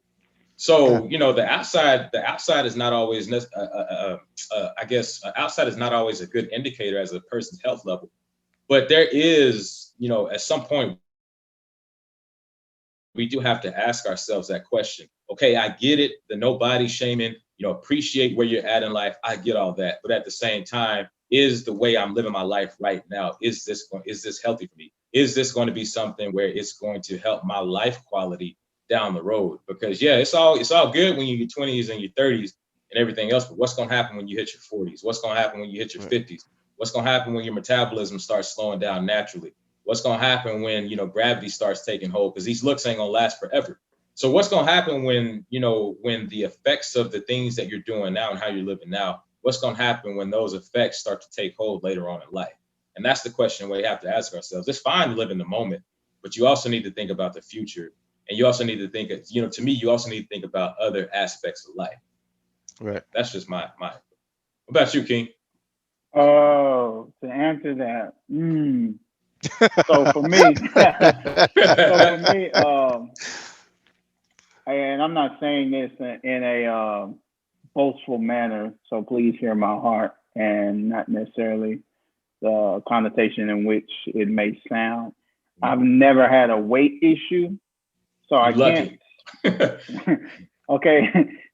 So, the outside is not always, I guess, outside is not always a good indicator as a person's health level. But there is, at some point, we do have to ask ourselves that question. Okay, I get it, the no body shaming, appreciate where you're at in life. I get all that. But at the same time, is the way I'm living my life right now, is this healthy for me? Is this going to be something where it's going to help my life quality down the road? Because it's all good when you're in your 20s and your 30s and everything else, but what's going to happen when you hit your 40s? What's going to happen when you hit your 50s? What's going to happen when your metabolism starts slowing down naturally? What's going to happen when, gravity starts taking hold? Because these looks ain't going to last forever. So what's going to happen when, when the effects of the things that you're doing now and how you're living now, what's going to happen when those effects start to take hold later on in life? And that's the question we have to ask ourselves. It's fine to live in the moment, but you also need to think about the future. And you also need to think, to me, you also need to think about other aspects of life. Right. That's just my. What about you, King? Oh, to answer that. So for me, and I'm not saying this in a boastful manner, so please hear my heart and not necessarily the connotation in which it may sound. I've never had a weight issue, so I can't. Okay,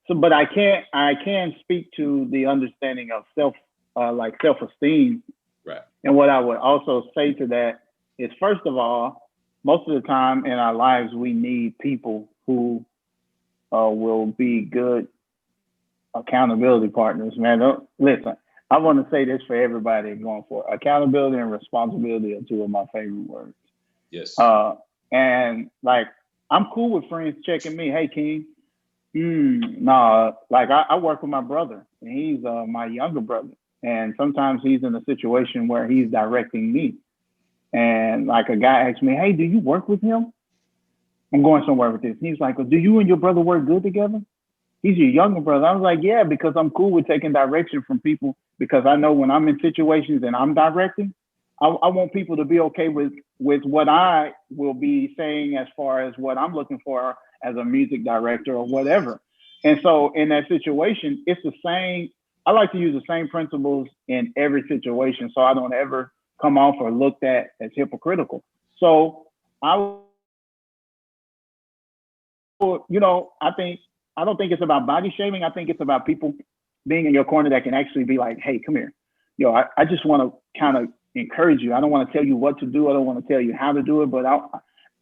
so but I can speak to the understanding of self-esteem. Right. And what I would also say to that is, first of all, most of the time in our lives, we need people who will be good accountability partners, man. Listen, I want to say this for everybody going for it. Accountability and responsibility are two of my favorite words. Yes. And like, I'm cool with friends checking me. Hey, King. Nah, like I work with my brother, and he's my younger brother. And sometimes he's in a situation where he's directing me. And like a guy asked me, hey, do you work with him? I'm going somewhere with this. He's like, well, do you and your brother work good together? He's your younger brother. I was like, yeah, because I'm cool with taking direction from people, because I know when I'm in situations and I'm directing, I want people to be okay with what I will be saying as far as what I'm looking for as a music director or whatever. And so in that situation, it's the same. I like to use the same principles in every situation, so I don't ever come off or looked at as hypocritical. So I I don't think it's about body shaming. I think it's about people being in your corner that can actually be like, hey, come here. I just want to kind of encourage you. I don't want to tell you what to do. I don't want to tell you how to do it, but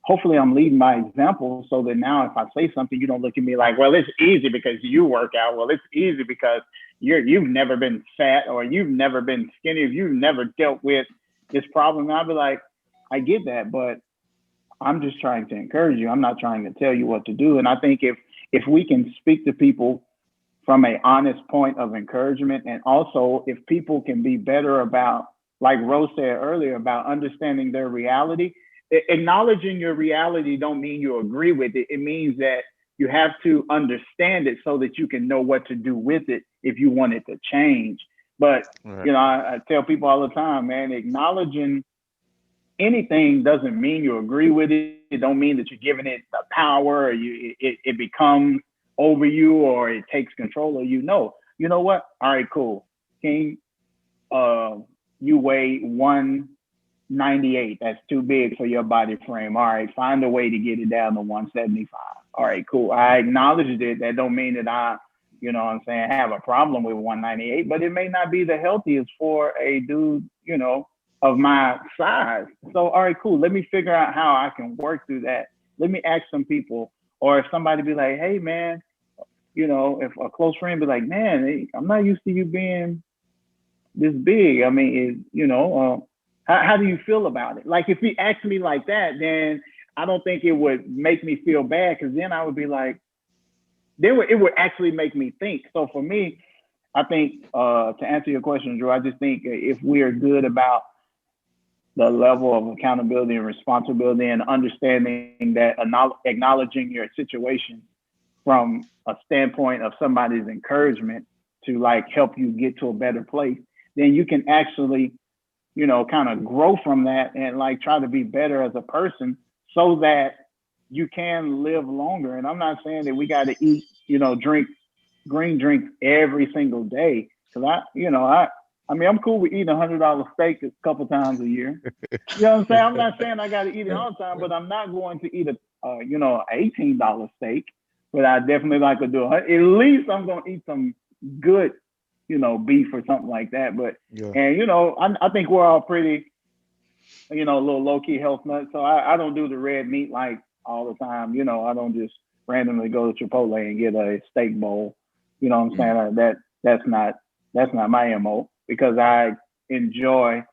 hopefully I'm leading by example, so that now if I say something, you don't look at me like, well, it's easy because you work out. Well, it's easy because you've never been fat, or you've never been skinny, or you've never dealt with this problem. And I'll be like, I get that, but I'm just trying to encourage you. I'm not trying to tell you what to do. And I think if we can speak to people from a honest point of encouragement, and also if people can be better about, like Rose said earlier, about understanding their reality. Acknowledging your reality don't mean you agree with it. It means that you have to understand it so that you can know what to do with it if you want it to change. But Right. you know, I tell people all the time, man, acknowledging anything doesn't mean you agree with it. It don't mean that you're giving it the power, or it becomes over you, or it takes control of you. No, you know what? All right, cool. King, uh, you weigh 198. That's too big for your body frame. All right, find a way to get it down to 175. All right, cool. I acknowledged it. That don't mean that I, you know what I'm saying, have a problem with 198, but it may not be the healthiest for a dude, you know, of my size. So, all right, cool. Let me figure out how I can work through that. Let me ask some people, or if somebody be like, hey, man, you know, if a close friend be like, man, I'm not used to you being this big. I mean, you know, how do you feel about it? Like, if he asked me like that, then I don't think it would make me feel bad, because then I would be like, it would actually make me think. So for me, I think to answer your question, Drew, I just think if we are good about the level of accountability and responsibility, and understanding that acknowledging your situation from a standpoint of somebody's encouragement to like help you get to a better place, then you can actually, you know, kind of grow from that and like try to be better as a person so that you can live longer. And I'm not saying that we got to eat, you know, drink green drinks every single day. Cause I mean, I'm cool with eating $100 steak a couple times a year. You know what I'm saying? I'm not saying I got to eat it all the time, but I'm not going to eat $18 steak. But I definitely like to do it. At least I'm going to eat some good, you know, beef or something like that. But, and, you know, I think we're all pretty, you know, a little low key health nuts. So I don't do the red meat like all the time. You know, I don't just randomly go to Chipotle and get a steak bowl. You know what I'm saying? That's not my MO, because I enjoy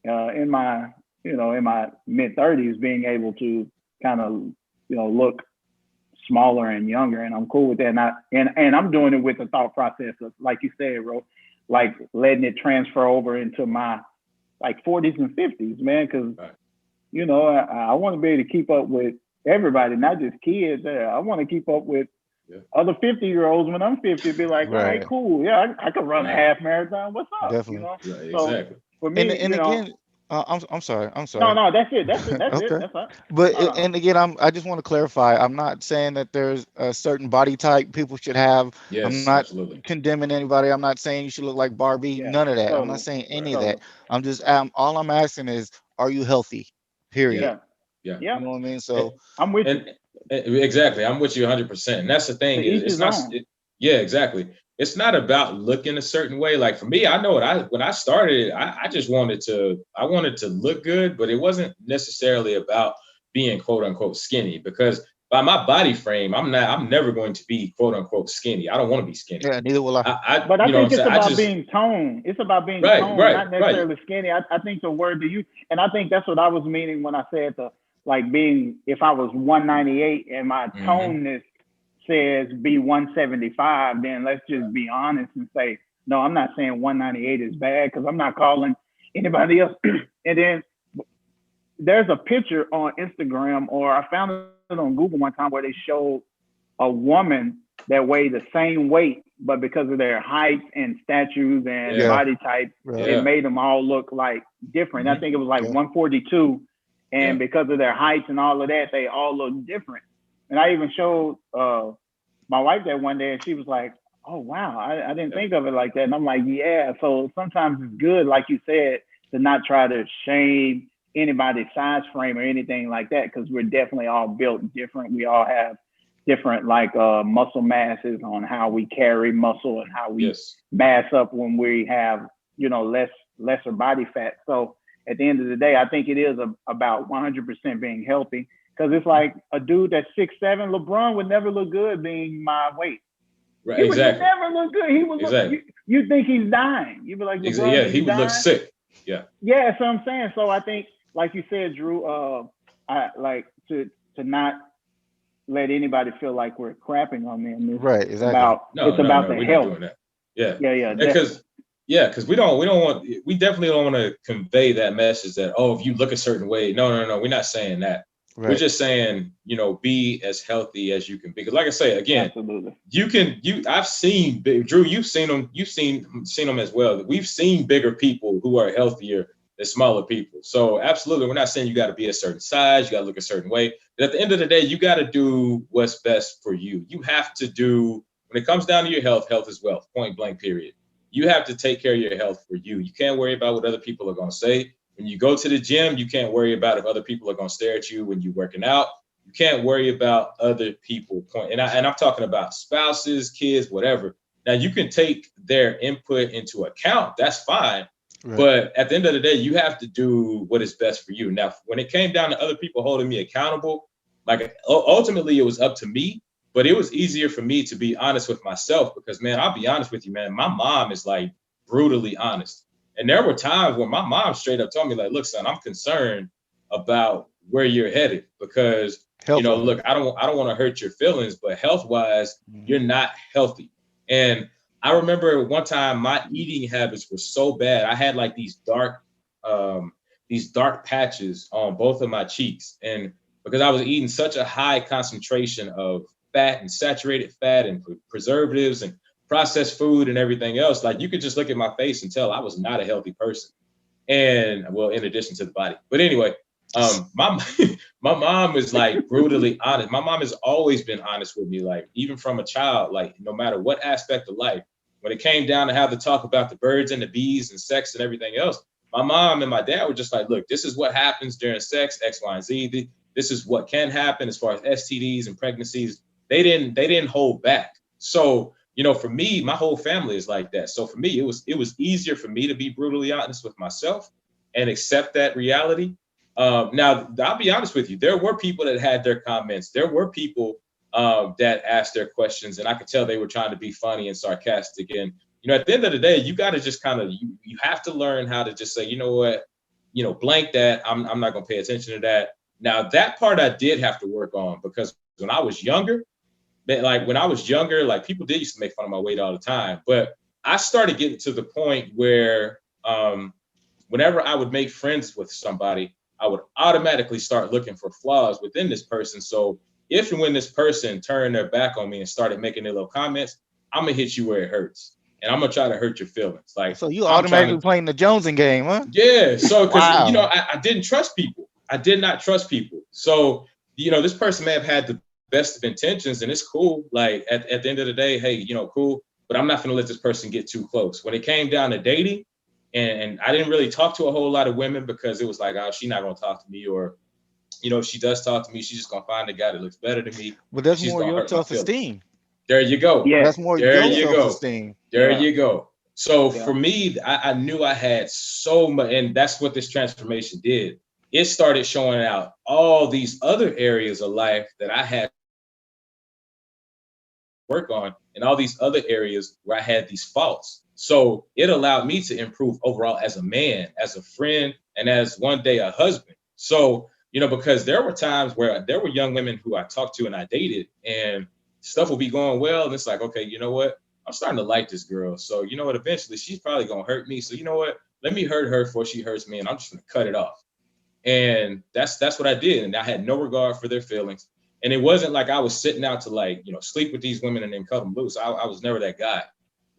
in my mid 30s being able to kind of, you know, look smaller and younger, and I'm cool with that. And I'm doing it with the thought process of, like you said, Ro, like letting it transfer over into my like 40s and 50s, man, because you know, I want to be able to keep up with everybody, not just kids. I want to keep up with other 50-year-olds when I'm 50. Be like, all right, cool, yeah, I could run a half marathon. What's up? Definitely. You know, exactly. So for me, And you know, again, I'm sorry. no, that's it. That's Okay. it. That's right. But and again, I just want to clarify. I'm not saying that there's a certain body type people should have. I'm Yes, not absolutely. condemning anybody. I'm not saying you should look like Barbie. Yeah, None of that. I'm not totally. saying any of that. I'm just all I'm asking is, are you healthy? Period. Yeah. You know what I mean? So I'm with you. Exactly, I'm with you 100%. And that's the thing, To is each it's his not. own. Yeah, exactly. It's not about looking a certain way. Like for me, I know when I started, I just wanted to look good, but it wasn't necessarily about being quote unquote skinny, because by my body frame, I'm never going to be quote unquote skinny. I don't want to be skinny. yeah, neither will I. But I You know what I'm think it's saying? I about just being toned. It's about being right, toned, right, not right. necessarily skinny. I think the word that you, and I think that's what I was meaning when I said like being, if I was 198 and my toneness says be 175, then let's just be honest and say, no, I'm not saying 198 is bad, because I'm not calling anybody else. And then there's a picture on Instagram, or I found it on Google one time, where they showed a woman that weighed the same weight, but because of their height and statues and body type, it made them all look like different. I think it was like 142, and because of their heights and all of that, they all look different. And I even showed my wife that one day, and she was like, oh, wow, I didn't think of it like that. And I'm like, yeah. So sometimes it's good, like you said, to not try to shame anybody's size frame or anything like that, because we're definitely all built different. We all have different like muscle masses on how we carry muscle and how we mass up when we have, you know, lesser body fat. So at the end of the day, I think it is about 100% being healthy, because it's like a dude that's 6'7", LeBron would never look good being my weight. Right, he exactly. would never look good. He would look. You think he's dying? You'd be like, LeBron, yeah, he would dying? look sick. Yeah. Yeah, that's what I'm saying. So I think, like you said, Drew, I like to not let anybody feel like we're crapping on them. It's Right, exactly. about No, it's about the we're health. not doing that. Yeah. Yeah. Because we don't want, we definitely don't want to convey that message that, oh, if you look a certain way. No. We're not saying that. Right. We're just saying, be as healthy as you can be. Because like I say, again, absolutely, I've seen Drew, you've seen them as well. We've seen bigger people who are healthier than smaller people. So absolutely, we're not saying you got to be a certain size, you got to look a certain way. But at the end of the day, you got to do what's best for you. You have to do, when it comes down to your health is wealth, point blank, period. You have to take care of your health for you. You can't worry about what other people are going to say. When you go to the gym, you can't worry about if other people are going to stare at you when you're working out. You can't worry about other people. And I'm talking about spouses, kids, whatever. Now, you can take their input into account. That's fine. Right. But at the end of the day, you have to do what is best for you. Now, when it came down to other people holding me accountable, like ultimately it was up to me. But it was easier for me to be honest with myself because, man, I'll be honest with you, man. My mom is like brutally honest. And there were times where my mom straight up told me, like, look, son, I'm concerned about where you're headed because, look, I don't want to hurt your feelings, but health-wise, you're not healthy. And I remember one time my eating habits were so bad. I had like these dark patches on both of my cheeks. And because I was eating such a high concentration of fat and saturated fat and preservatives and processed food and everything else, like you could just look at my face and tell I was not a healthy person. And well, in addition to the body. But anyway, my mom is like brutally honest. My mom has always been honest with me, like even from a child, like no matter what aspect of life. When it came down to have to talk about the birds and the bees and sex and everything else, my mom and my dad were just like, look, this is what happens during sex, X, Y, and Z. This is what can happen as far as STDs and pregnancies. They didn't hold back. So, for me, my whole family is like that. So for me, it was easier for me to be brutally honest with myself and accept that reality. Now, I'll be honest with you. There were people that had their comments. There were people that asked their questions, and I could tell they were trying to be funny and sarcastic. And, at the end of the day, you got to just kind of, you have to learn how to just say, you know what, blank that. I'm not going to pay attention to that. Now, that part I did have to work on because when I was younger, like people did used to make fun of my weight all the time, but I started getting to the point where whenever I would make friends with somebody, I would automatically start looking for flaws within this person. So if and when this person turned their back on me and started making their little comments, I'm gonna hit you where it hurts, and I'm gonna try to hurt your feelings. Like, so you automatically playing the Jonesing game, huh? Yeah. So because I didn't trust people. I did not trust people. So this person may have had the best of intentions, and it's cool. Like at the end of the day, hey, cool. But I'm not gonna let this person get too close. When it came down to dating, and I didn't really talk to a whole lot of women because it was like, oh, she's not gonna talk to me, or if she does talk to me, she's just gonna find a guy that looks better than me. But that's more your self-esteem. There you go. Yeah, that's more your self-esteem. There you go. So for me, I knew I had so much, and that's what this transformation did. It started showing out all these other areas of life that I had work on, and all these other areas where I had these faults. So it allowed me to improve overall as a man, as a friend, and as one day a husband. So, because there were times where there were young women who I talked to and I dated, and stuff will be going well. And it's like, okay, you know what? I'm starting to like this girl. So, you know what? Eventually she's probably going to hurt me. So, you know what? Let me hurt her before she hurts me. And I'm just going to cut it off. And that's what I did. And I had no regard for their feelings. And it wasn't like I was sitting out to sleep with these women and then cut them loose. I was never that guy.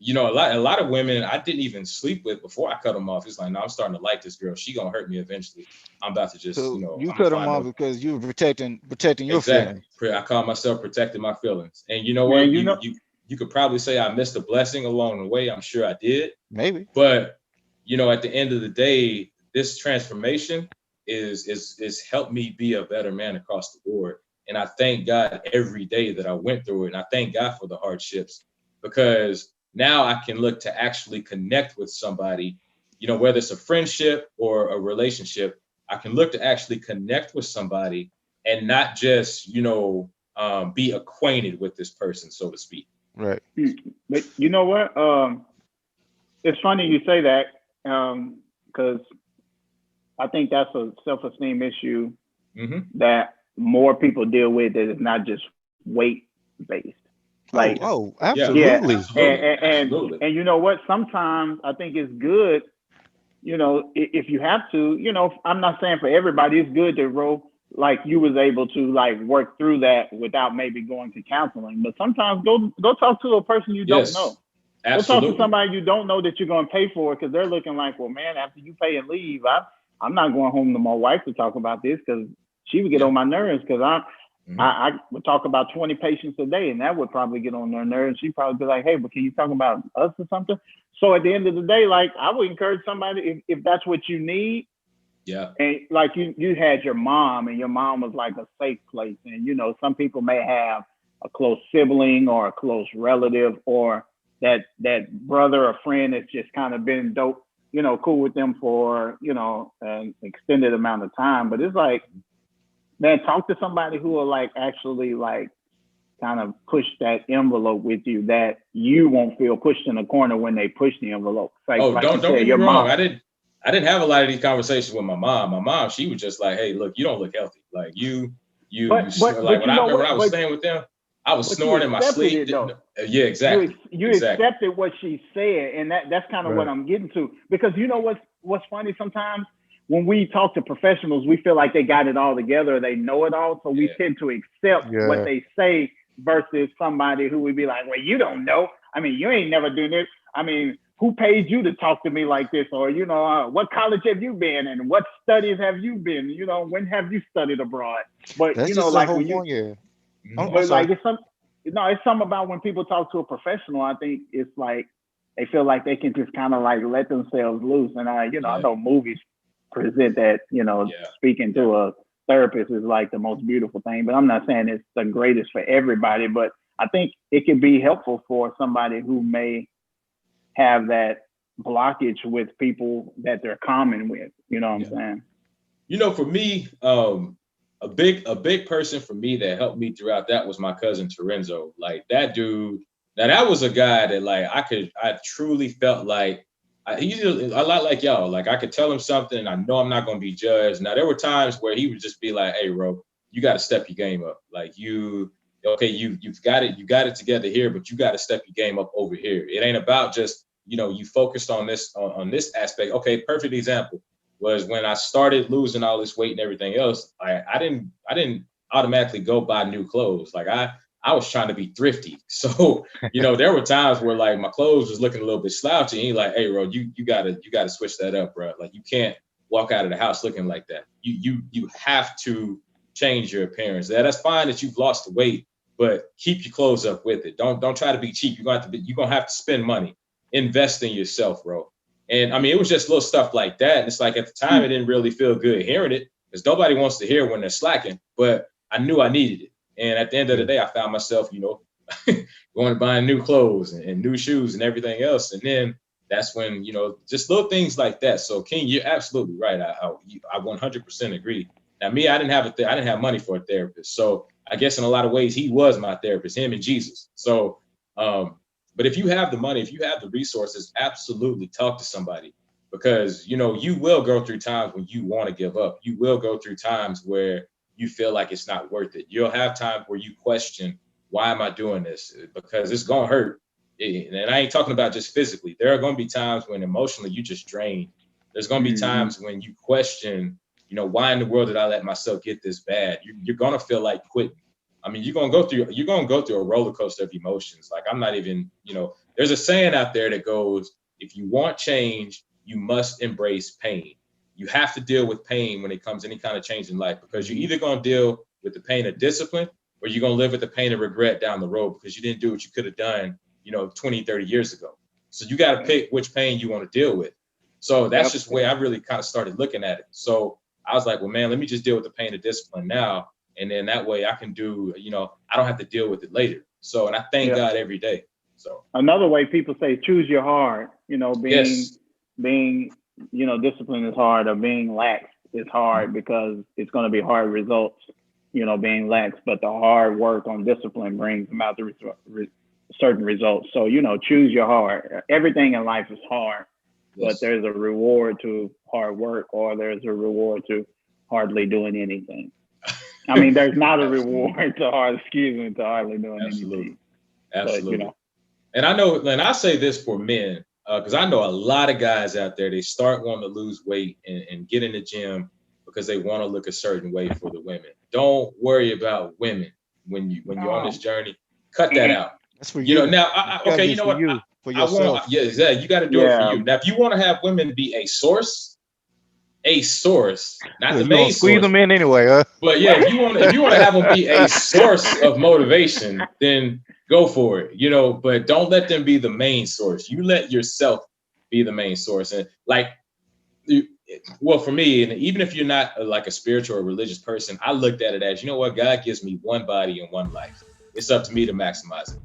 A lot of women I didn't even sleep with before I cut them off. It's like, no, I'm starting to like this girl. She gonna hurt me eventually. I'm about to just, you cut them off because you were protecting your feelings. I call myself protecting my feelings. And you know what? You could probably say I missed a blessing along the way. I'm sure I did. Maybe. But at the end of the day, this transformation is helped me be a better man across the board. And I thank God every day that I went through it. And I thank God for the hardships, because now I can look to actually connect with somebody, whether it's a friendship or a relationship. I can look to actually connect with somebody and not just, be acquainted with this person, so to speak. Right. But you know what? It's funny you say that, because I think that's a self-esteem issue that more people deal with that is not just weight based. Like, Yeah, Absolutely. absolutely. and you know what? Sometimes I think it's good, if you have to, I'm not saying for everybody, it's good to like you was able to like work through that without maybe going to counseling. But sometimes go talk to a person you don't know. Yes, Go talk to absolutely. somebody you don't know that you're going to pay for, because they're looking like, well, man, after you pay and leave, I'm not going home to my wife to talk about this, because she would get Yeah. on my nerves, because Mhm. I would talk about 20 patients a day, and that would probably get on their nerves. She'd probably be like, hey, but can you talk about us or something? So at the end of the day, like, I would encourage somebody, if that's what you need, Yeah. and like you had your mom, and your mom was like a safe place. And some people may have a close sibling or a close relative, or that brother or friend that's just kind of been dope, cool with them for an extended amount of time. But it's like, man, talk to somebody who will like actually like kind of push that envelope with you, that you won't feel pushed in a corner when they push the envelope. Oh, Like you don't said, get me your wrong. mom. I didn't have a lot of these conversations with my mom. My mom, she was just like, "Hey, look, you don't look healthy. Like you snore." Like when You I know remember what? when I was staying with them, I was But you snoring in my accepted sleep. it though. Yeah, exactly, You exactly. accepted what she said, and that's kind of what Right. I'm getting to. Because you know what's funny, sometimes when we talk to professionals, we feel like they got it all together, or they know it all, so we Yeah, tend to accept what Yeah. they say versus somebody who would be like, well, you don't know. I mean, you ain't never doing this. I mean, who paid you to talk to me like this? Or what college have you been in? What studies have you been? When have you studied abroad? But That's just a like whole when you, point. Yeah. Mhm. I'm but sorry. like it's something about when people talk to a professional. I think it's like they feel like they can just kind of like let themselves loose. And I Yeah, know movies present that, yeah, speaking yeah. to a therapist is like the most beautiful thing. But I'm not saying it's the greatest for everybody. But I think it can be helpful for somebody who may have that blockage with people that they're common with. You know what I'm Yeah. saying? For me, a big person for me that helped me throughout that was my cousin Terenzo. Like that dude. Now that was a guy that like I truly felt like he's a lot like y'all. Like I could tell him something, and I know I'm not going to be judged. Now there were times where he would just be like, "Hey, bro, you got to step your game up. Like okay, you've you got it together here, but you got to step your game up over here. It ain't about just you focused on this on this aspect. Okay, perfect example was when I started losing all this weight and everything else. I didn't automatically go buy new clothes. Like I was trying to be thrifty. So, there were times where like my clothes was looking a little bit slouchy. And he's like, hey, bro, you gotta switch that up, bro. Like you can't walk out of the house looking like that. You have to change your appearance. That's fine that you've lost the weight, but keep your clothes up with it. Don't try to be cheap. You're gonna have to spend money. Invest in yourself, bro. And I mean, it was just little stuff like that. And it's like at the time, it didn't really feel good hearing it because nobody wants to hear when they're slacking. But I knew I needed it. And at the end of the Yeah. day, I found myself, going to buying new clothes and new shoes and everything else. And then that's when, just little things like that. So King, you're absolutely right. I 100% agree. Now, me, I didn't have money for a therapist. So I guess in a lot of ways, he was my therapist, him and Jesus. So, but if you have the money, if you have the resources, absolutely talk to somebody because you will go through times when you want to give up. You will go through times where you feel like it's not worth it. You'll have times where you question, why am I doing this? Because it's gonna hurt. And I ain't talking about just physically. There are gonna be times when emotionally you just drain. There's gonna be Mm-hmm. times when you question, why in the world did I let myself get this bad? You're gonna feel like quitting. I mean, you're gonna go through a roller coaster of emotions. Like I'm not even, there's a saying out there that goes, if you want change, you must embrace pain. You have to deal with pain when it comes to any kind of change in life because you're either gonna deal with the pain of discipline or you're gonna live with the pain of regret down the road because you didn't do what you could have done, 20, 30 years ago. So you got to pick which pain you want to deal with. So that's Yep. just the way I really kind of started looking at it. So I was like, well, man, let me just deal with the pain of discipline now and then that way I can do, I don't have to deal with it later. So, and I thank Yep. God every day. So, Another way people say choose your hard. yes, Being discipline is hard, or being lax is hard because it's going to be hard results. Being lax, but the hard work on discipline brings about the certain results. So choose your hard. Everything in life is hard, but yes, there's a reward to hard work, or there's a reward to hardly doing anything. I mean, there's not a reward to hardly doing Absolutely. anything. Absolutely. But, And I know, and I say this for men, because I know a lot of guys out there, they start wanting to lose weight and get in the gym because they want to look a certain way for the women. Don't worry about women when you're on this journey. Cut that out. That's for you. Now, okay, you know what? For yourself. Yeah, exactly. You got to do it for you. Now, if you want to have women be a source, not the main squeeze source. them in anyway, huh? But yeah, if you want to have them be a source of motivation, then go for it. But don't let them be the main source. You let yourself be the main source. And well, for me, and even if you're not like a spiritual or religious person, I looked at it as, you know what, God gives me one body and one life. It's up to me to maximize it.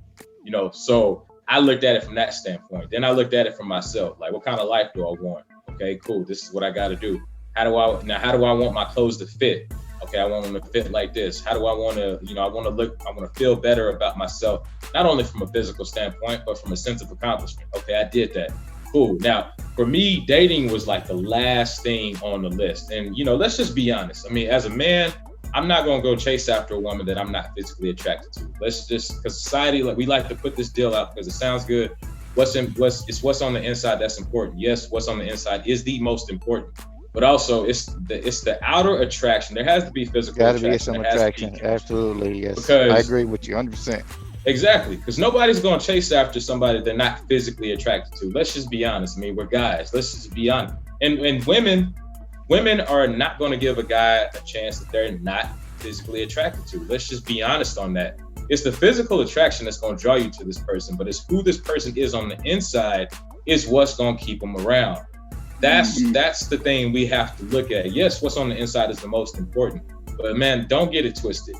So I looked at it from that standpoint. Then I looked at it from myself, like, what kind of life do I want? Okay, cool. This is what I got to do. How do I want my clothes to fit? Okay, I want them to fit like this. How do I want to, I want to feel better about myself, not only from a physical standpoint, but from a sense of accomplishment. Okay, I did that. Cool. Now, for me, dating was like the last thing on the list. And, let's just be honest. I mean, as a man, I'm not going to go chase after a woman that I'm not physically attracted to. Let's just, because society, we like to put this deal out because it sounds good. What's on the inside that's important. Yes, what's on the inside is the most important. But also, it's the outer attraction. There has to be physical attraction. Got to be some attraction. Absolutely, yes. Because I agree with you 100%. Exactly, because nobody's going to chase after somebody they're not physically attracted to. Let's just be honest. I mean, we're guys. Let's just be honest. And women are not going to give a guy a chance that they're not physically attracted to. Let's just be honest on that. It's the physical attraction that's going to draw you to this person, but it's who this person is on the inside is what's going to keep them around. That's the thing we have to look at. Yes, what's on the inside is the most important, but man, don't get it twisted.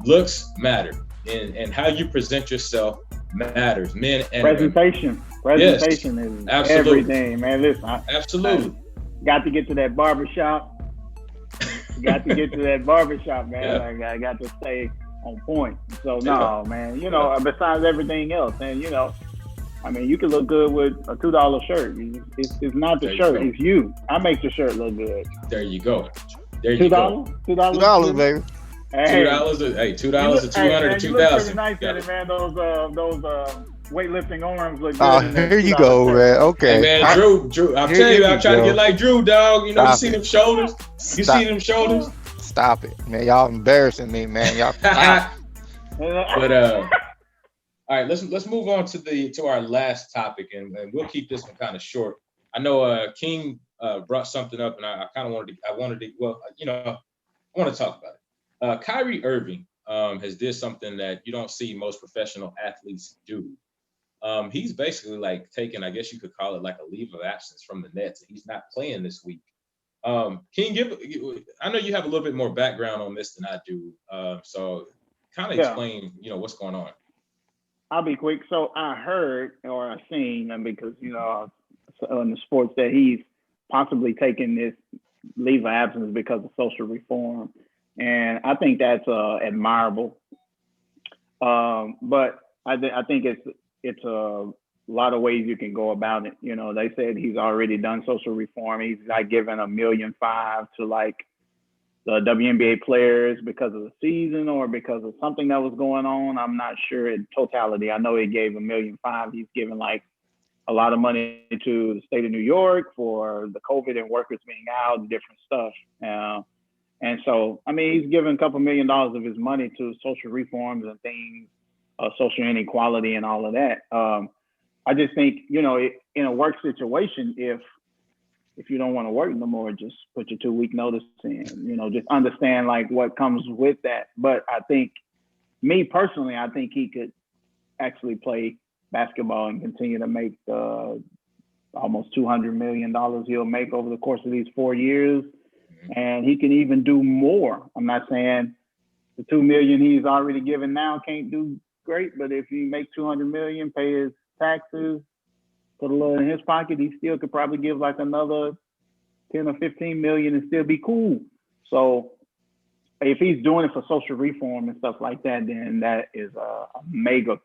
Looks matter, and how you present yourself matters. Men and presentation is everything, man. Listen, absolutely. Got to get to that barbershop. Man. Yeah. I got to stay on point. So man. Besides everything else, and I mean, you can look good with a $2 shirt. It's not the shirt, it's you. I make the shirt look good. There you go. $2, baby. Hey, $2. Hey, $2 to 200 to 2,000. You look pretty nice at it, man. Those weightlifting arms look good. Oh, here you go, man. Okay. Hey, man, Drew. I'm telling you, I'm trying to get like Drew, dog. You see them shoulders? You see them shoulders? Stop it, man. Y'all embarrassing me, man. Y'all. But all right, let's move on to our last topic, and we'll keep this one kind of short. I know King brought something up, and I kind of wanted to. I want to talk about it. Kyrie Irving has did something that you don't see most professional athletes do. He's basically like taking, I guess you could call it like a leave of absence from the Nets, and he's not playing this week. Can I know you have a little bit more background on this than I do, so kind of explain, what's going on. I'll be quick. So I heard or I seen, because in the sports, that he's possibly taking this leave of absence because of social reform, and I think that's admirable. But I think it's a lot of ways you can go about it. They said he's already done social reform. He's like giving $1.5 million to like the WNBA players because of the season or because of something that was going on. I'm not sure in totality. I know he gave $1.5 million. He's given like a lot of money to the state of New York for the COVID and workers being out and different stuff. And so, I mean, he's given a couple $1 million of his money to social reforms and things, social inequality and all of that. I just think, in a work situation, if you don't want to work no more, just put your 2-week notice in, just understand like what comes with that. But I think, me personally, I think he could actually play basketball and continue to make almost $200 million he'll make over the course of these 4 years. And he can even do more. I'm not saying the $2 million he's already given now can't do great, but if he makes $200 million, pay his taxes, put a little in his pocket, he still could probably give like another 10 or 15 million and still be cool. So if he's doing it for social reform and stuff like that, then that is a mega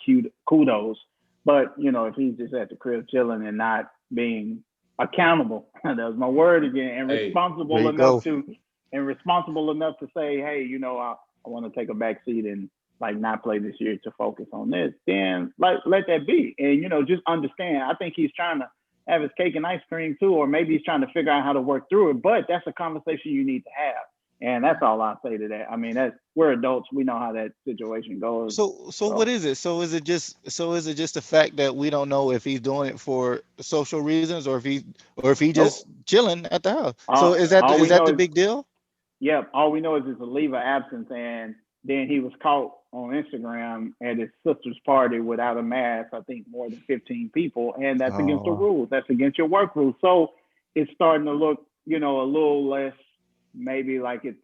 kudos. But, if he's just at the crib chilling and not being accountable, that's my word again, and responsible enough to say, hey, I want to take a back seat and like not play this year to focus on this, then like let that be. And just understand. I think he's trying to have his cake and ice cream too, or maybe he's trying to figure out how to work through it. But that's a conversation you need to have. And that's all I say to that. I mean, we're adults. We know how that situation goes. So what is it? So is it just the fact that we don't know if he's doing it for social reasons or if he just chilling at the house? So is that the big deal? Yeah, all we know is it's a leave of absence, and then he was caught on Instagram at his sister's party without a mask. I think more than 15 people, and that's against the rules. That's against your work rules. So it's starting to look, a little less maybe like it's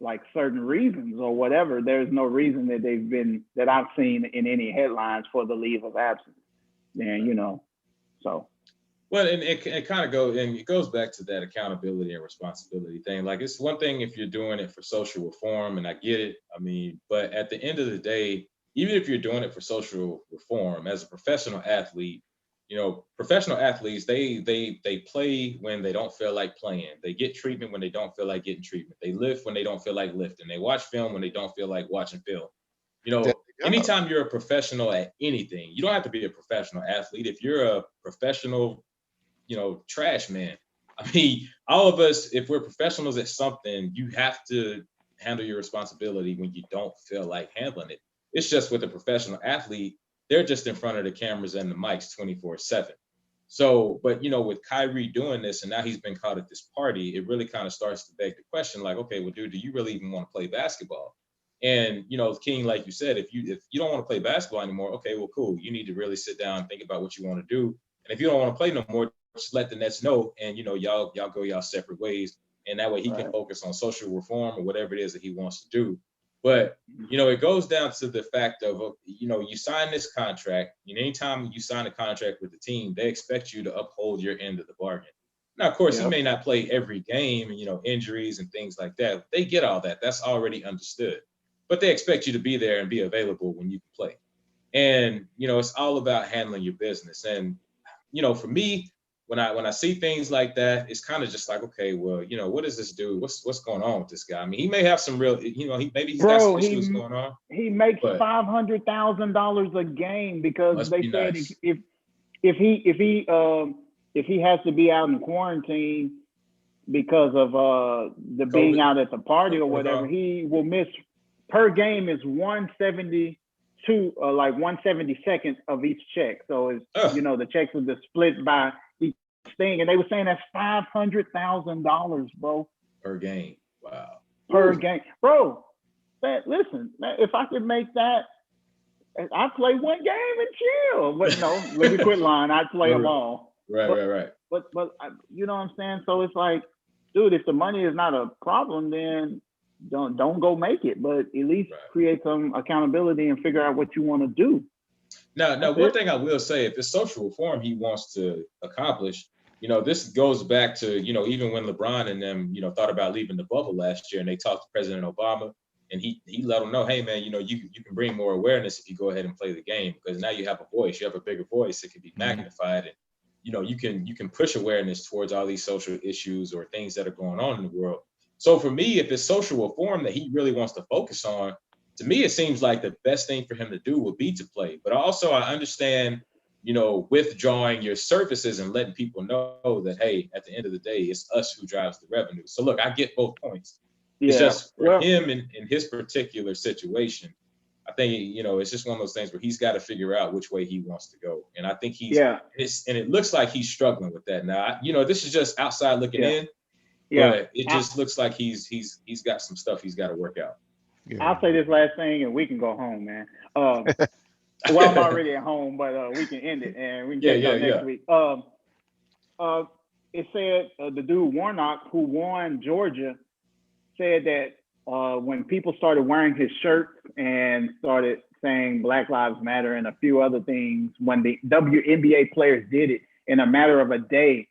like certain reasons or whatever. There's no reason that I've seen in any headlines for the leave of absence. And so. Well, and it kind of goes back to that accountability and responsibility thing. Like, it's one thing if you're doing it for social reform, and I get it. I mean, but at the end of the day, even if you're doing it for social reform, as a professional athlete, professional athletes, they play when they don't feel like playing. They get treatment when they don't feel like getting treatment. They lift when they don't feel like lifting. They watch film when they don't feel like watching film. Anytime you're a professional at anything, you don't have to be a professional athlete. If you're a professional, trash man, I mean, all of us, if we're professionals at something, you have to handle your responsibility when you don't feel like handling it. It's just with a professional athlete, they're just in front of the cameras and the mics 24/7. So, but with Kyrie doing this, and now he's been caught at this party, it really kind of starts to beg the question, like, okay, well, dude, do you really even want to play basketball? And King, like you said, if you don't want to play basketball anymore, okay, well, cool. You need to really sit down and think about what you want to do. And if you don't want to play no more, just let the Nets know, and y'all go y'all separate ways, and that way he can focus on social reform or whatever it is that he wants to do. But it goes down to the fact of you sign this contract. Anytime you sign a contract with the team, they expect you to uphold your end of the bargain. Now, of course, he may not play every game, and injuries and things like that. They get all that. That's already understood. But they expect you to be there and be available when you can play. And it's all about handling your business. And for me, when I see things like that, it's kind of just like, okay, well, what does this do? What's going on with this guy? I mean, he may have some real, he's got some issues going on. He makes $500,000 a game because they said nice. if he has to be out in quarantine because of the being out at the party or whatever, he will miss per game is 172, like 1/72 of each check. So it's the checks are just split by each thing, and they were saying that's $500,000, bro, per game. Wow, per game, bro. Listen, if I could make that, I'd play one game and chill. But no, let me quit lying. I'd play them all. Right. But you know what I'm saying? So it's like, dude, if the money is not a problem, then don't go make it. But at least create some accountability and figure out what you want to do. Now, one thing I will say, if it's social reform he wants to accomplish, this goes back to, even when LeBron and them, thought about leaving the bubble last year, and they talked to President Obama, and he let them know, hey, man, you can bring more awareness if you go ahead and play the game, because now you have a voice, you have a bigger voice, it can be magnified, and you can push awareness towards all these social issues or things that are going on in the world. So for me, if it's social reform that he really wants to focus on, to me, it seems like the best thing for him to do would be to play. But also, I understand, withdrawing your services and letting people know that, hey, at the end of the day, it's us who drives the revenue. So look, I get both points. Yeah. It's just for him in his particular situation, I think, it's just one of those things where he's got to figure out which way he wants to go. And I think and it looks like he's struggling with that now. This is just outside looking in. Yeah. But it just looks like he's got some stuff he's got to work out. Yeah. I'll say this last thing and we can go home, man. Well, I'm already at home, but we can end it and we can catch up next week. It said the dude Warnock, who won Georgia, said that when people started wearing his shirt and started saying Black Lives Matter and a few other things, when the WNBA players did it, in a matter of a day,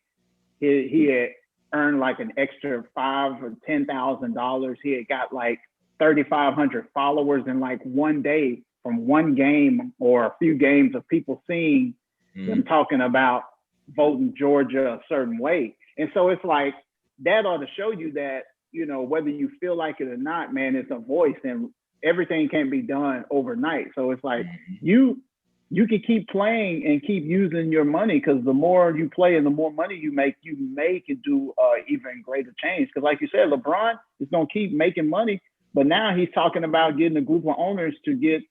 he had earned like an extra $5,000 or $10,000. He had got like 3,500 followers in like one day from one game or a few games of people seeing them talking about voting Georgia a certain way. And so it's like, that ought to show you that, you know, whether you feel like it or not, man, it's a voice, and everything can't be done overnight. So it's like you can keep playing and keep using your money, because the more you play and the more money you may can do even greater change. Because like you said, LeBron is gonna keep making money, but now he's talking about getting a group of owners to get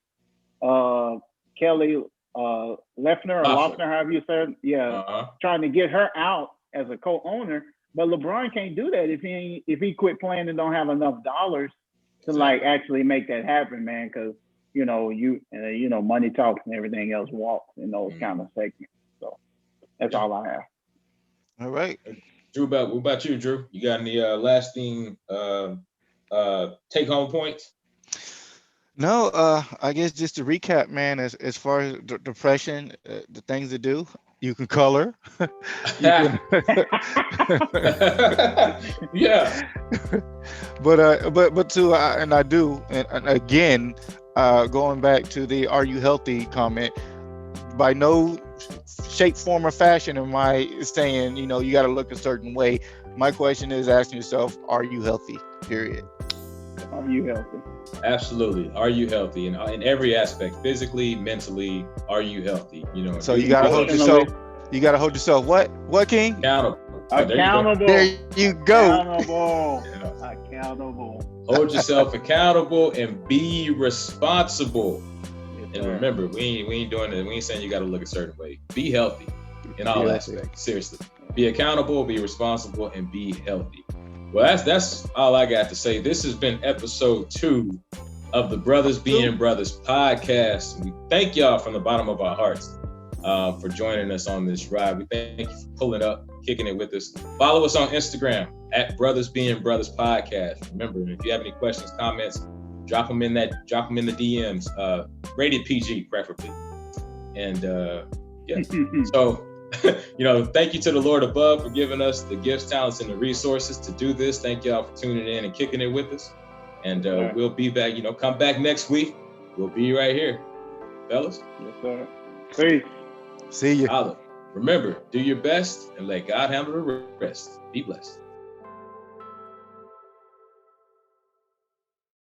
Kelly Leffner, however you said, trying to get her out as a co-owner. But LeBron can't do that if he quit playing and don't have enough dollars to like actually make that happen, man. Because you know, money talks and everything else walks in those kind of segments. So that's all I have. All right, Drew. What about you, Drew? You got any lasting take home points? No, I guess just to recap, man, as far as depression, the things to do, you can color. You can yeah. But to and I do, and again, going back to the "Are you healthy?" comment, by no shape, form, or fashion am I saying, you know, you got to look a certain way. My question is asking yourself, are you healthy? Period. Are you healthy? Absolutely. Are you healthy? And in every aspect, physically, mentally, are you healthy? You know. So you gotta hold yourself. You gotta hold yourself. What, King? Accountable. Accountable. There you go. Accountable. Accountable. Hold yourself accountable and be responsible. Yes, and remember, we ain't doing it. We ain't saying you got to look a certain way. Be healthy in all aspects. Seriously. Be accountable, be responsible, and be healthy. Well, that's all I got to say. This has been episode 2 of the Brothas Being Brothers podcast. We thank y'all from the bottom of our hearts for joining us on this ride. We thank you for pulling up, kicking it with us. Follow us on Instagram at Brothas Being Brothers podcast. Remember, if you have any questions, comments, drop them in the DMs. Rated PG, preferably. And so. Thank you to the Lord above for giving us the gifts, talents, and the resources to do this. Thank y'all for tuning in and kicking it with us. And we'll be back. Come back next week. We'll be right here, fellas. Yes, sir. Peace. See you. Remember, do your best and let God handle the rest. Be blessed.